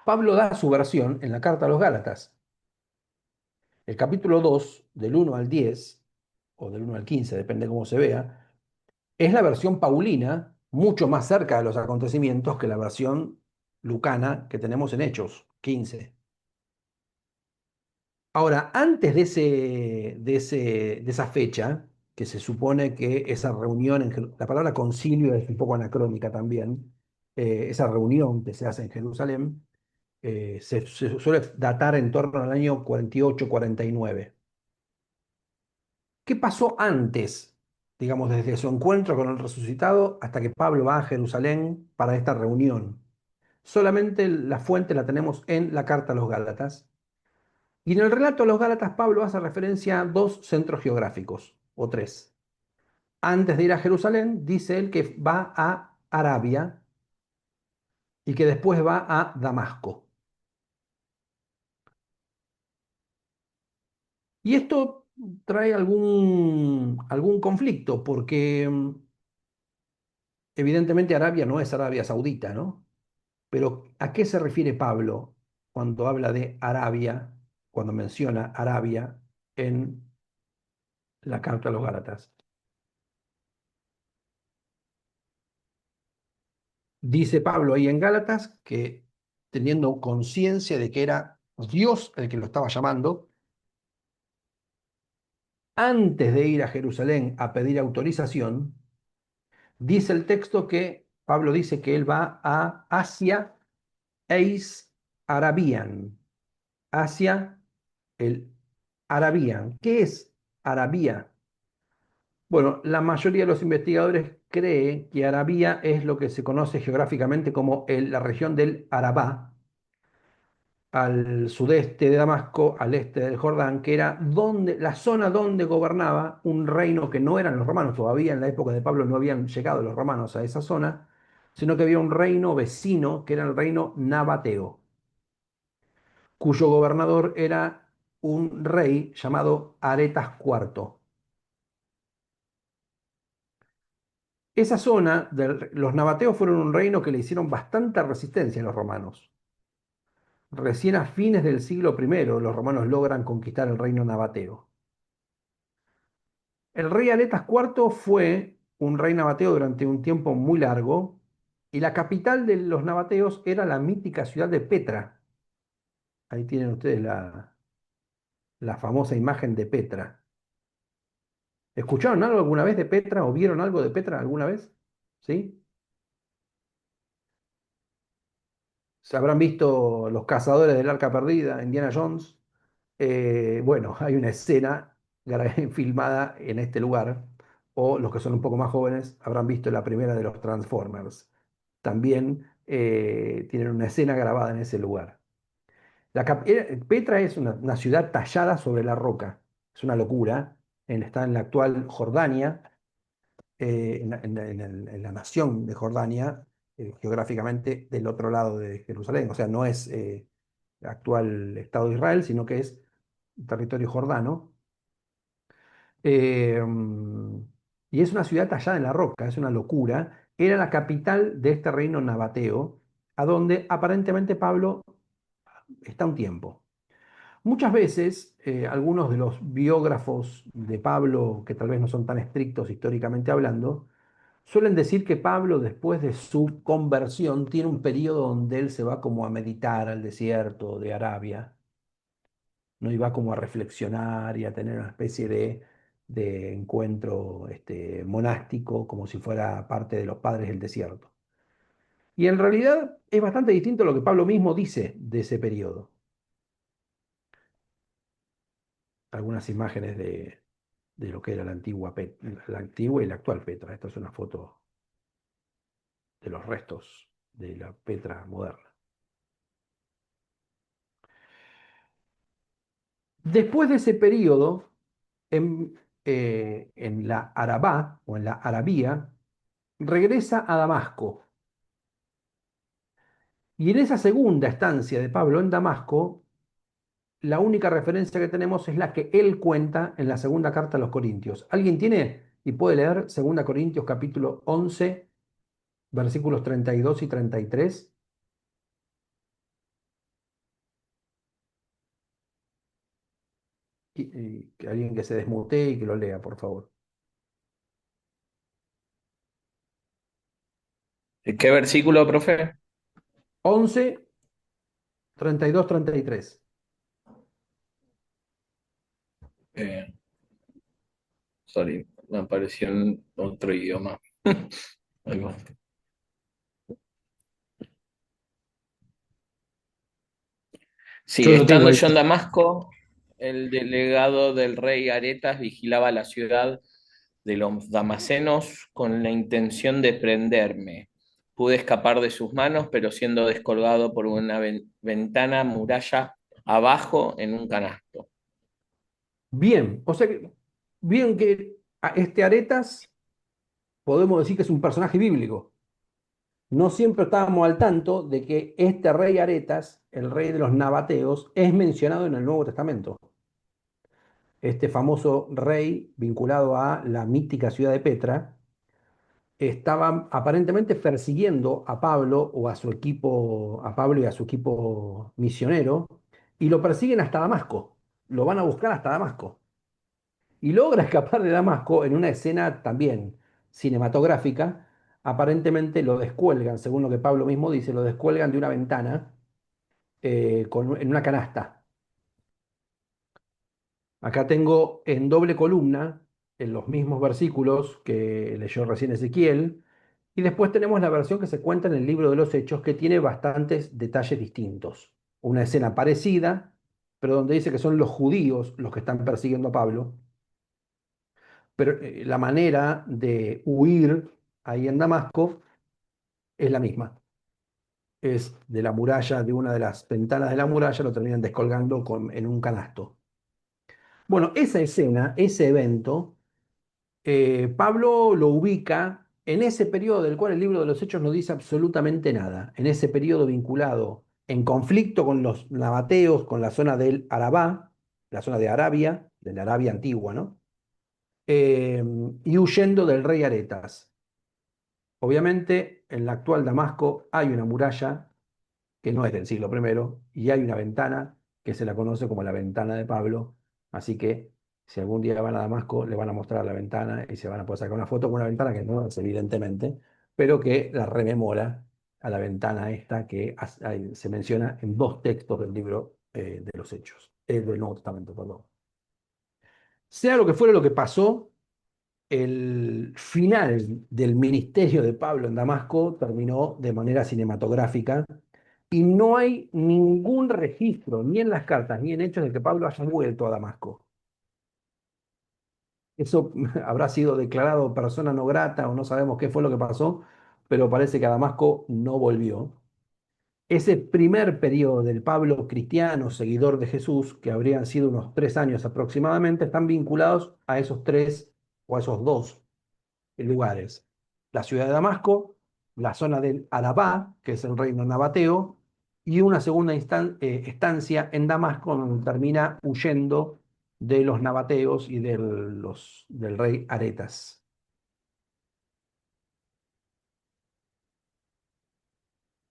Pablo da su versión en la carta a los Gálatas. El capítulo 2, del 1 al 10, o del 1 al 15, depende cómo se vea, es la versión paulina, mucho más cerca de los acontecimientos que la versión lucana que tenemos en Hechos 15. Ahora, antes de esa fecha, que se supone que esa reunión, la palabra concilio es un poco anacrónica también, esa reunión que se hace en Jerusalén, se suele datar en torno al año 48-49. ¿Qué pasó antes, digamos, desde su encuentro con el resucitado hasta que Pablo va a Jerusalén para esta reunión? Solamente la fuente la tenemos en la carta a los Gálatas. Y en el relato a los Gálatas, Pablo hace referencia a dos centros geográficos, o tres. Antes de ir a Jerusalén, dice él que va a Arabia y que después va a Damasco. Y esto trae algún conflicto, porque evidentemente Arabia no es Arabia Saudita, ¿no? Pero ¿a qué se refiere Pablo cuando habla de Arabia, cuando menciona Arabia en la carta a los Gálatas? Dice Pablo ahí en Gálatas que teniendo conciencia de que era Dios el que lo estaba llamando, antes de ir a Jerusalén a pedir autorización, dice el texto que Pablo dice que él va a Asia Eis Arabian. Asia, el Arabian. ¿Qué es Arabia? Bueno, la mayoría de los investigadores cree que Arabia es lo que se conoce geográficamente como la región del Arabá, al sudeste de Damasco, al este del Jordán, que era la zona donde gobernaba un reino que no eran los romanos, todavía en la época de Pablo no habían llegado los romanos a esa zona, sino que había un reino vecino que era el reino nabateo, cuyo gobernador era un rey llamado Aretas IV. Esa zona, los nabateos fueron un reino que le hicieron bastante resistencia a los romanos. Recién a fines del siglo I los romanos logran conquistar el reino nabateo. El rey Aretas IV fue un rey nabateo durante un tiempo muy largo y la capital de los nabateos era la mítica ciudad de Petra. Ahí tienen ustedes la famosa imagen de Petra. ¿Escucharon algo alguna vez de Petra o vieron algo de Petra alguna vez? ¿Sí? Habrán visto Los Cazadores del Arca Perdida, Indiana Jones. Bueno, hay una escena filmada en este lugar, o los que son un poco más jóvenes habrán visto la primera de los Transformers. También tienen una escena grabada en ese lugar. Petra es una ciudad tallada sobre la roca. Es una locura. Está en la actual Jordania, en la nación de Jordania, geográficamente del otro lado de Jerusalén. O sea, no es el actual Estado de Israel, sino que es territorio jordano. Eh, y es una ciudad tallada en la roca, es una locura. Era la capital de este reino nabateo, a donde aparentemente Pablo está un tiempo. Muchas veces, algunos de los biógrafos de Pablo, que tal vez no son tan estrictos históricamente hablando, suelen decir que Pablo, después de su conversión, tiene un periodo donde él se va como a meditar al desierto de Arabia, ¿no? Y va como a reflexionar y a tener una especie de encuentro monástico, como si fuera parte de los padres del desierto. Y en realidad es bastante distinto a lo que Pablo mismo dice de ese periodo. Algunas imágenes de lo que era la antigua y la actual Petra. Esta es una foto de los restos de la Petra moderna. Después de ese periodo, en la Arabá o en la Arabía, regresa a Damasco. Y en esa segunda estancia de Pablo en Damasco, la única referencia que tenemos es la que él cuenta en la segunda carta a los Corintios. ¿Alguien tiene y puede leer segunda Corintios capítulo 11, versículos 32 y 33? Que alguien que se desmutee y que lo lea, por favor. ¿Qué versículo, profe? 11, 32, 33. Eh, Sorry, me apareció en otro idioma. Ahí va. Sí, Yo lo tengo estando ahí. yo en Damasco, el delegado del rey Aretas vigilaba la ciudad de los damasenos con la intención de prenderme. Pude escapar de sus manos, pero siendo descolgado por una ventana muralla abajo en un canasto. Bien, o sea que, bien que este Aretas podemos decir que es un personaje bíblico. No siempre estábamos al tanto de que este rey Aretas, el rey de los nabateos, es mencionado en el Nuevo Testamento. Este famoso rey vinculado a la mítica ciudad de Petra estaba aparentemente persiguiendo a Pablo o a su equipo, a Pablo y a su equipo misionero, y lo persiguen hasta Damasco. Lo van a buscar hasta Damasco. Y logra escapar de Damasco en una escena también cinematográfica. Aparentemente lo descuelgan, según lo que Pablo mismo dice, lo descuelgan de una ventana en una canasta. Acá tengo en doble columna, en los mismos versículos que leyó recién Ezequiel, y después tenemos la versión que se cuenta en el libro de los Hechos, que tiene bastantes detalles distintos. Una escena parecida, pero donde dice que son los judíos los que están persiguiendo a Pablo, pero la manera de huir ahí en Damasco es la misma. Es de la muralla, de una de las ventanas de la muralla, lo terminan descolgando en un canasto. Bueno, esa escena, ese evento, Pablo lo ubica en ese periodo del cual el libro de los Hechos no dice absolutamente nada, en ese periodo vinculado en conflicto con los nabateos, con la zona del Arabá, la zona de la Arabia antigua, ¿no? Eh, y huyendo del rey Aretas. Obviamente, en la actual Damasco hay una muralla que no es del siglo primero y hay una ventana que se la conoce como la ventana de Pablo. Así que si algún día van a Damasco, le van a mostrar la ventana y se van a poder sacar una foto con una ventana que no es evidentemente, pero que la rememora a la ventana esta que se menciona en dos textos del libro de los Hechos, del Nuevo Testamento, perdón. Sea lo que fuera lo que pasó, el final del ministerio de Pablo en Damasco terminó de manera cinematográfica Y no hay ningún registro, ni en las cartas, ni en hechos, de que Pablo haya vuelto a Damasco. Eso habrá sido declarado persona no grata o no sabemos qué fue lo que pasó, pero parece que a Damasco no volvió. Ese primer periodo del Pablo cristiano, seguidor de Jesús, que habrían sido unos 3 años aproximadamente, están vinculados a esos tres o a esos dos lugares. La ciudad de Damasco, la zona del Arabá, que es el reino nabateo, y una segunda estancia en Damasco, donde termina huyendo de los nabateos y del rey Aretas.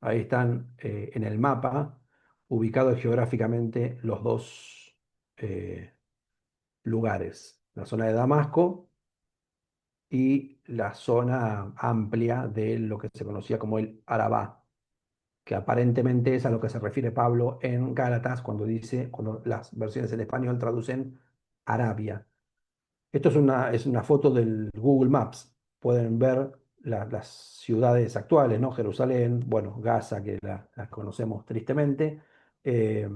Ahí están en el mapa ubicados geográficamente los dos eh, lugares, la zona de Damasco y la zona amplia de lo que se conocía como el Arabá, que aparentemente es a lo que se refiere Pablo en Gálatas cuando las versiones en español traducen Arabia. Esto es una foto del Google Maps. Pueden ver las ciudades actuales, ¿no? Jerusalén, bueno, Gaza, que la conocemos tristemente, eh,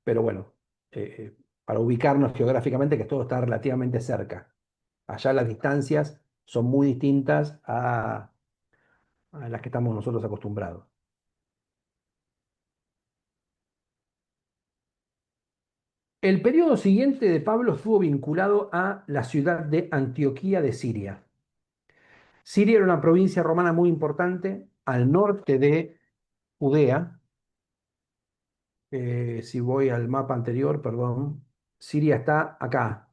pero bueno, para ubicarnos geográficamente, que todo está relativamente cerca. Allá las distancias son muy distintas a las que estamos nosotros acostumbrados. El periodo siguiente de Pablo estuvo vinculado a la ciudad de Antioquía de Siria. Siria era una provincia romana muy importante al norte de Judea. Si voy al mapa anterior, perdón, Siria está acá,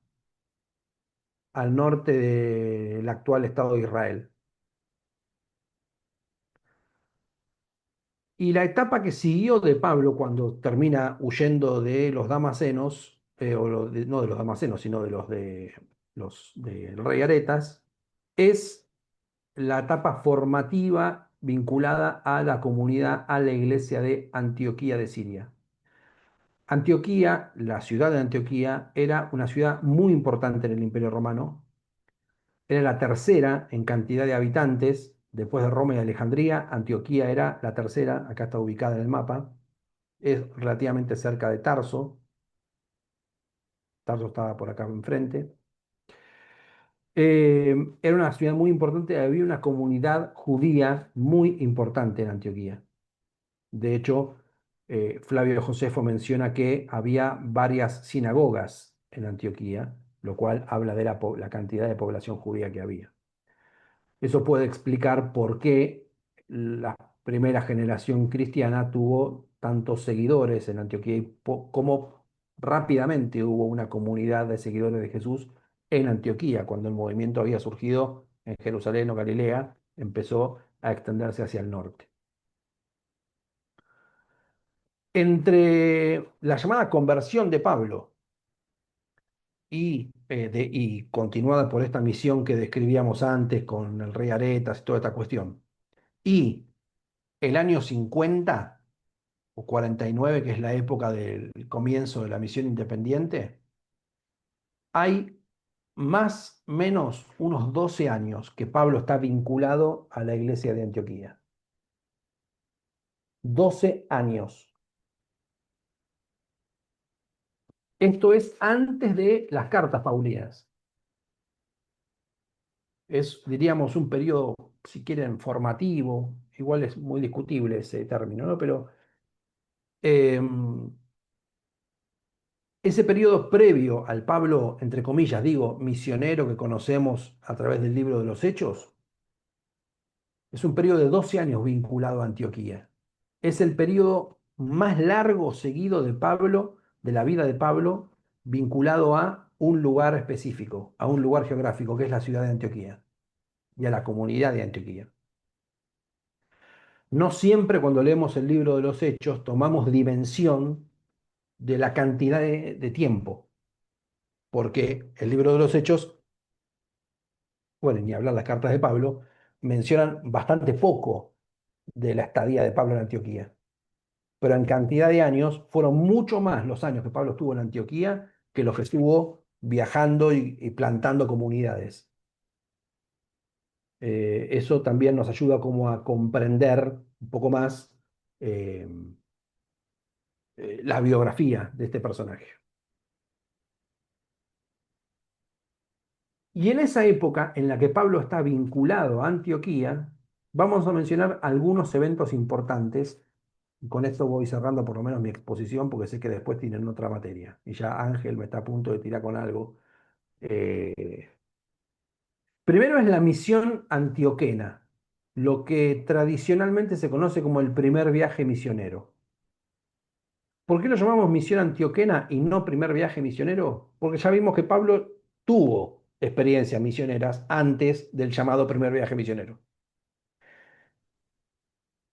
al norte del actual Estado de Israel. Y la etapa que siguió de Pablo cuando termina huyendo de los damasenos, no de los damasenos, sino los del rey Aretas, es la etapa formativa vinculada a la comunidad, a la iglesia de Antioquía de Siria. Antioquía, la ciudad de Antioquía, era una ciudad muy importante en el Imperio Romano. Era la tercera en cantidad de habitantes, después de Roma y Alejandría. Antioquía era la tercera, acá está ubicada en el mapa. Es relativamente cerca de Tarso. Tarso estaba por acá enfrente. Era una ciudad muy importante, había una comunidad judía muy importante en Antioquía. De hecho, Flavio Josefo menciona que había varias sinagogas en Antioquía, lo cual habla de la cantidad de población judía que había. Eso puede explicar por qué la primera generación cristiana tuvo tantos seguidores en Antioquía y cómo rápidamente hubo una comunidad de seguidores de Jesús en Antioquía, cuando el movimiento había surgido en Jerusalén o Galilea, empezó a extenderse hacia el norte. Entre la llamada conversión de Pablo y continuada por esta misión que describíamos antes con el rey Aretas y toda esta cuestión, y el año 50 o 49, que es la época del comienzo de la misión independiente, hay más o menos unos 12 años que Pablo está vinculado a la iglesia de Antioquía. 12 años. Esto es antes de las cartas paulinas. Es, diríamos, un periodo, si quieren, formativo. Igual es muy discutible ese término, ¿no? Pero ese periodo previo al Pablo, entre comillas, digo, misionero que conocemos a través del libro de los Hechos, es un periodo de 12 años vinculado a Antioquía. Es el periodo más largo seguido de Pablo, de la vida de Pablo, vinculado a un lugar específico, a un lugar geográfico, que es la ciudad de Antioquía y a la comunidad de Antioquía. No siempre cuando leemos el libro de los Hechos tomamos dimensión de la cantidad de tiempo, porque el libro de los Hechos, bueno, ni hablar las cartas de Pablo, mencionan bastante poco de la estadía de Pablo en Antioquía. Pero en cantidad de años fueron mucho más los años que Pablo estuvo en Antioquía que los que estuvo viajando y plantando comunidades. Eso también nos ayuda como a comprender un poco más eh, la biografía de este personaje. Y en esa época en la que Pablo está vinculado a Antioquía, vamos a mencionar algunos eventos importantes. Y con esto voy cerrando por lo menos mi exposición, porque sé que después tienen otra materia. Y ya Ángel me está a punto de tirar con algo. Eh, Primero es la misión antioquena, lo que tradicionalmente se conoce como el primer viaje misionero. ¿Por qué lo llamamos misión antioquena y no primer viaje misionero? Porque ya vimos que Pablo tuvo experiencias misioneras antes del llamado primer viaje misionero.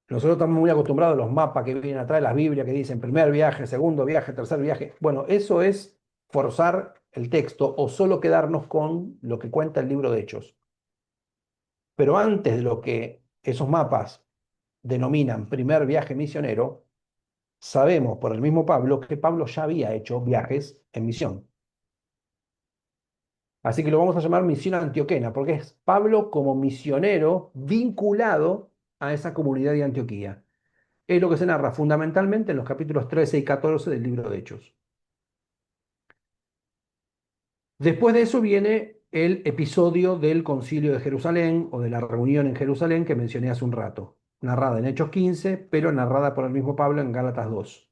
Nosotros estamos muy acostumbrados a los mapas que vienen atrás de las Biblias que dicen primer viaje, segundo viaje, tercer viaje. Bueno, eso es forzar el texto o solo quedarnos con lo que cuenta el libro de Hechos. Pero antes de lo que esos mapas denominan primer viaje misionero, sabemos por el mismo Pablo que Pablo ya había hecho viajes en misión. Así que lo vamos a llamar misión antioquena, porque es Pablo como misionero vinculado a esa comunidad de Antioquía. Es lo que se narra fundamentalmente en los capítulos 13 y 14 del libro de Hechos. Después de eso viene el episodio del Concilio de Jerusalén o de la reunión en Jerusalén que mencioné hace un rato, narrada en Hechos 15, pero narrada por el mismo Pablo en Gálatas 2.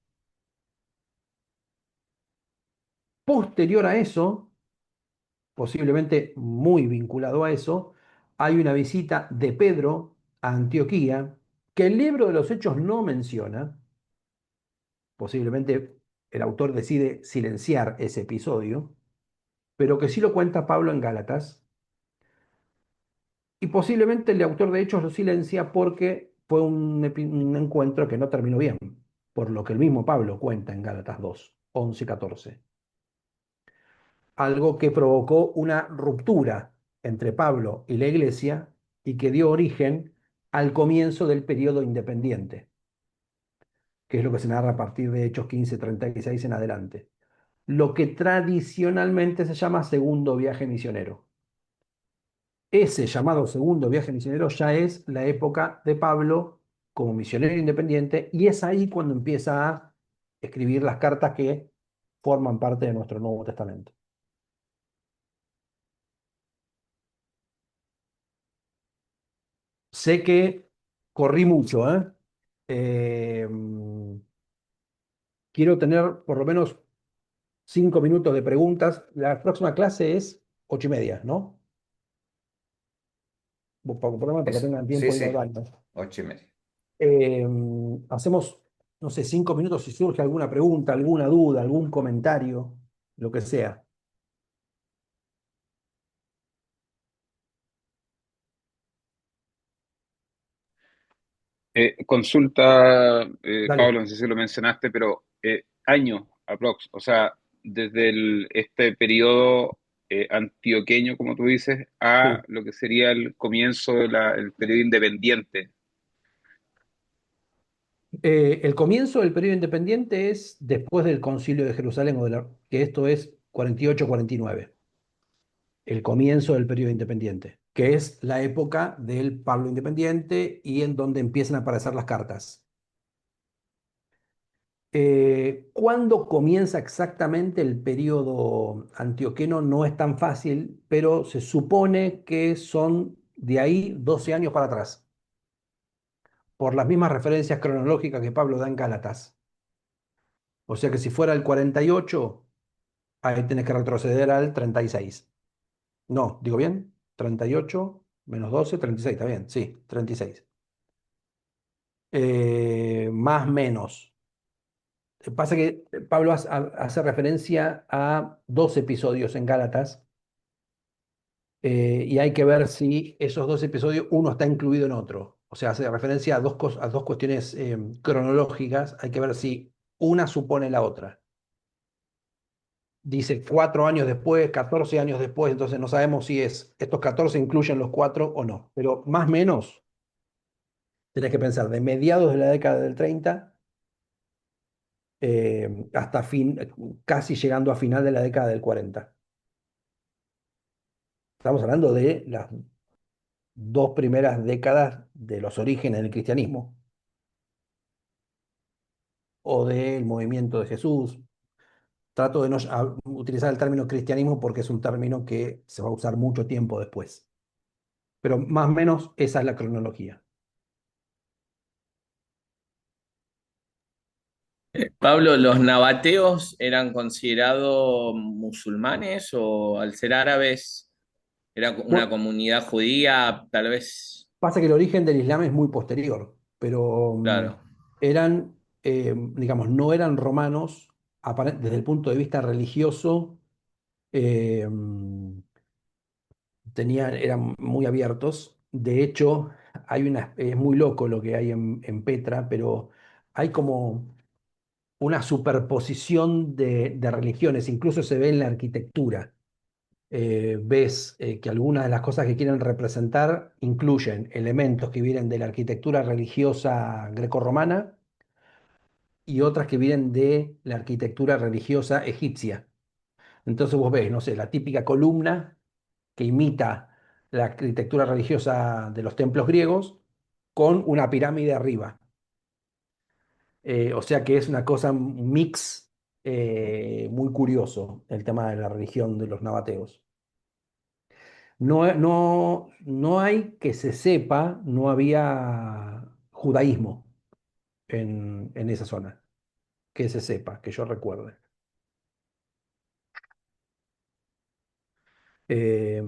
Posterior a eso, posiblemente muy vinculado a eso, hay una visita de Pedro a Antioquía que el libro de los Hechos no menciona. Posiblemente el autor decide silenciar ese episodio, pero que sí lo cuenta Pablo en Gálatas, y posiblemente el autor de Hechos lo silencia porque fue un encuentro que no terminó bien, por lo que el mismo Pablo cuenta en Gálatas 2, 11 y 14. Algo que provocó una ruptura entre Pablo y la iglesia y que dio origen al comienzo del periodo independiente, que es lo que se narra a partir de Hechos 15:36 en adelante, lo que tradicionalmente se llama segundo viaje misionero. Ese llamado segundo viaje misionero ya es la época de Pablo como misionero independiente y es ahí cuando empieza a escribir las cartas que forman parte de nuestro Nuevo Testamento. Sé que corrí mucho, ¿eh? Eh, mm, Quiero tener por lo menos 5 minutos de preguntas. La próxima clase es 8:30, ¿no? Por lo menos para que Eso, tengan sí, tiempo de ir al sí, baño. 8:30. Hacemos, no sé, 5 minutos si surge alguna pregunta, alguna duda, algún comentario, lo que sea. Consulta, Dale. Pablo, no sé si lo mencionaste, pero año aprox, o sea, desde este periodo antioqueño, como tú dices, a Sí. lo que sería el comienzo del periodo independiente. El comienzo del periodo independiente es después del Concilio de Jerusalén, que esto es 48-49, el comienzo del periodo independiente, que es la época del Pablo independiente y en donde empiezan a aparecer las cartas. ¿Cuándo comienza exactamente el periodo antioqueno? No es tan fácil, pero se supone que son de ahí 12 años para atrás, por las mismas referencias cronológicas que Pablo da en Gálatas. O sea que si fuera el 48, ahí tenés que retroceder al 36. No, ¿digo bien? 38 menos 12, 36, está bien, sí, 36. Más menos. Pasa que Pablo hace referencia a dos episodios en Gálatas, y hay que ver si esos dos episodios, uno está incluido en otro. O sea, hace referencia a dos cuestiones cronológicas, hay que ver si una supone la otra. Dice 4 años después, 14 años después, entonces no sabemos si estos 14 incluyen los cuatro o no, pero más o menos tenés que pensar de mediados de la década del 30 hasta casi llegando a final de la década del 40. Estamos hablando de las dos primeras décadas de los orígenes del cristianismo. o del movimiento de Jesús. Trato de no utilizar el término cristianismo porque es un término que se va a usar mucho tiempo después. Pero más o menos esa es la cronología. Pablo, ¿los nabateos eran considerados musulmanes o al ser árabes era una Bueno, comunidad judía, tal vez? pasa que el origen del Islam es muy posterior, pero Claro. eran, digamos, no eran romanos desde el punto de vista religioso. eh, Eran muy abiertos. De hecho, es muy loco lo que hay en Petra, pero hay como una superposición de religiones, incluso se ve en la arquitectura. Ves que algunas de las cosas que quieren representar incluyen elementos que vienen de la arquitectura religiosa grecorromana y otras que vienen de la arquitectura religiosa egipcia. Entonces vos ves, no sé, la típica columna que imita la arquitectura religiosa de los templos griegos con una pirámide arriba. O sea que es una cosa, un mix muy curioso el tema de la religión de los nabateos. No hay que se sepa, no había judaísmo en esa zona, que se sepa, que yo recuerde. Eh,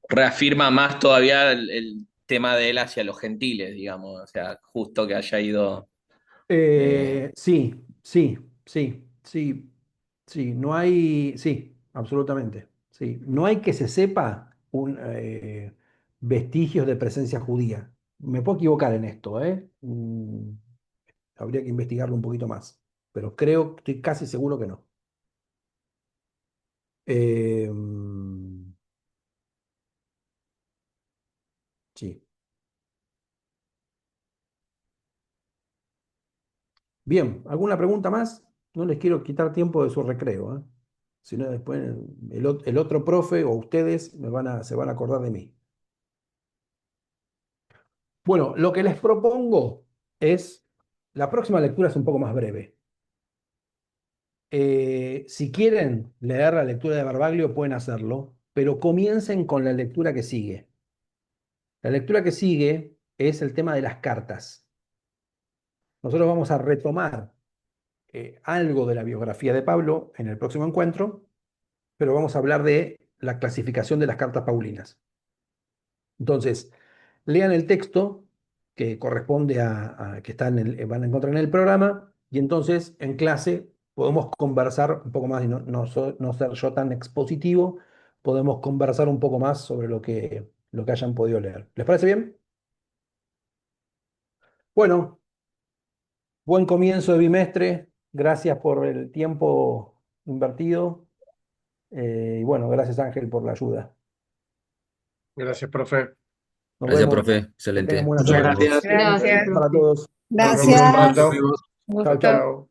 Reafirma más todavía el tema de él hacia los gentiles, digamos, o sea, justo que haya ido. sí, sí, sí, sí, sí, no hay, sí, absolutamente, sí. No hay que se sepa vestigios de presencia judía. Me puedo equivocar en esto, ¿eh? Habría que investigarlo un poquito más, pero creo, estoy casi seguro que no. Eh, sí. Bien, ¿alguna pregunta más? No les quiero quitar tiempo de su recreo, ¿eh? Si no, después el otro profe o ustedes se van a acordar de mí. Bueno, lo que les propongo es, la próxima lectura es un poco más breve. Si quieren leer la lectura de Barbaglio, pueden hacerlo, pero comiencen con la lectura que sigue. La lectura que sigue es el tema de las cartas. Nosotros vamos a retomar algo de la biografía de Pablo en el próximo encuentro, pero vamos a hablar de la clasificación de las cartas paulinas. Entonces, lean el texto que corresponde que van a encontrar en el programa y entonces en clase podemos conversar un poco más y no ser yo tan expositivo, podemos conversar un poco más sobre lo que hayan podido leer. ¿Les parece bien? Bueno, buen comienzo de bimestre. Gracias por el tiempo invertido. Y bueno, gracias Ángel por la ayuda. Gracias, profe. Nos Gracias, vemos. profe. Que tengan Excelente. buena Muchas tarde. gracias. Gracias, Para todos. Nos vemos gracias. pronto. Nos vemos. Chao, Gusto. chao. Chao.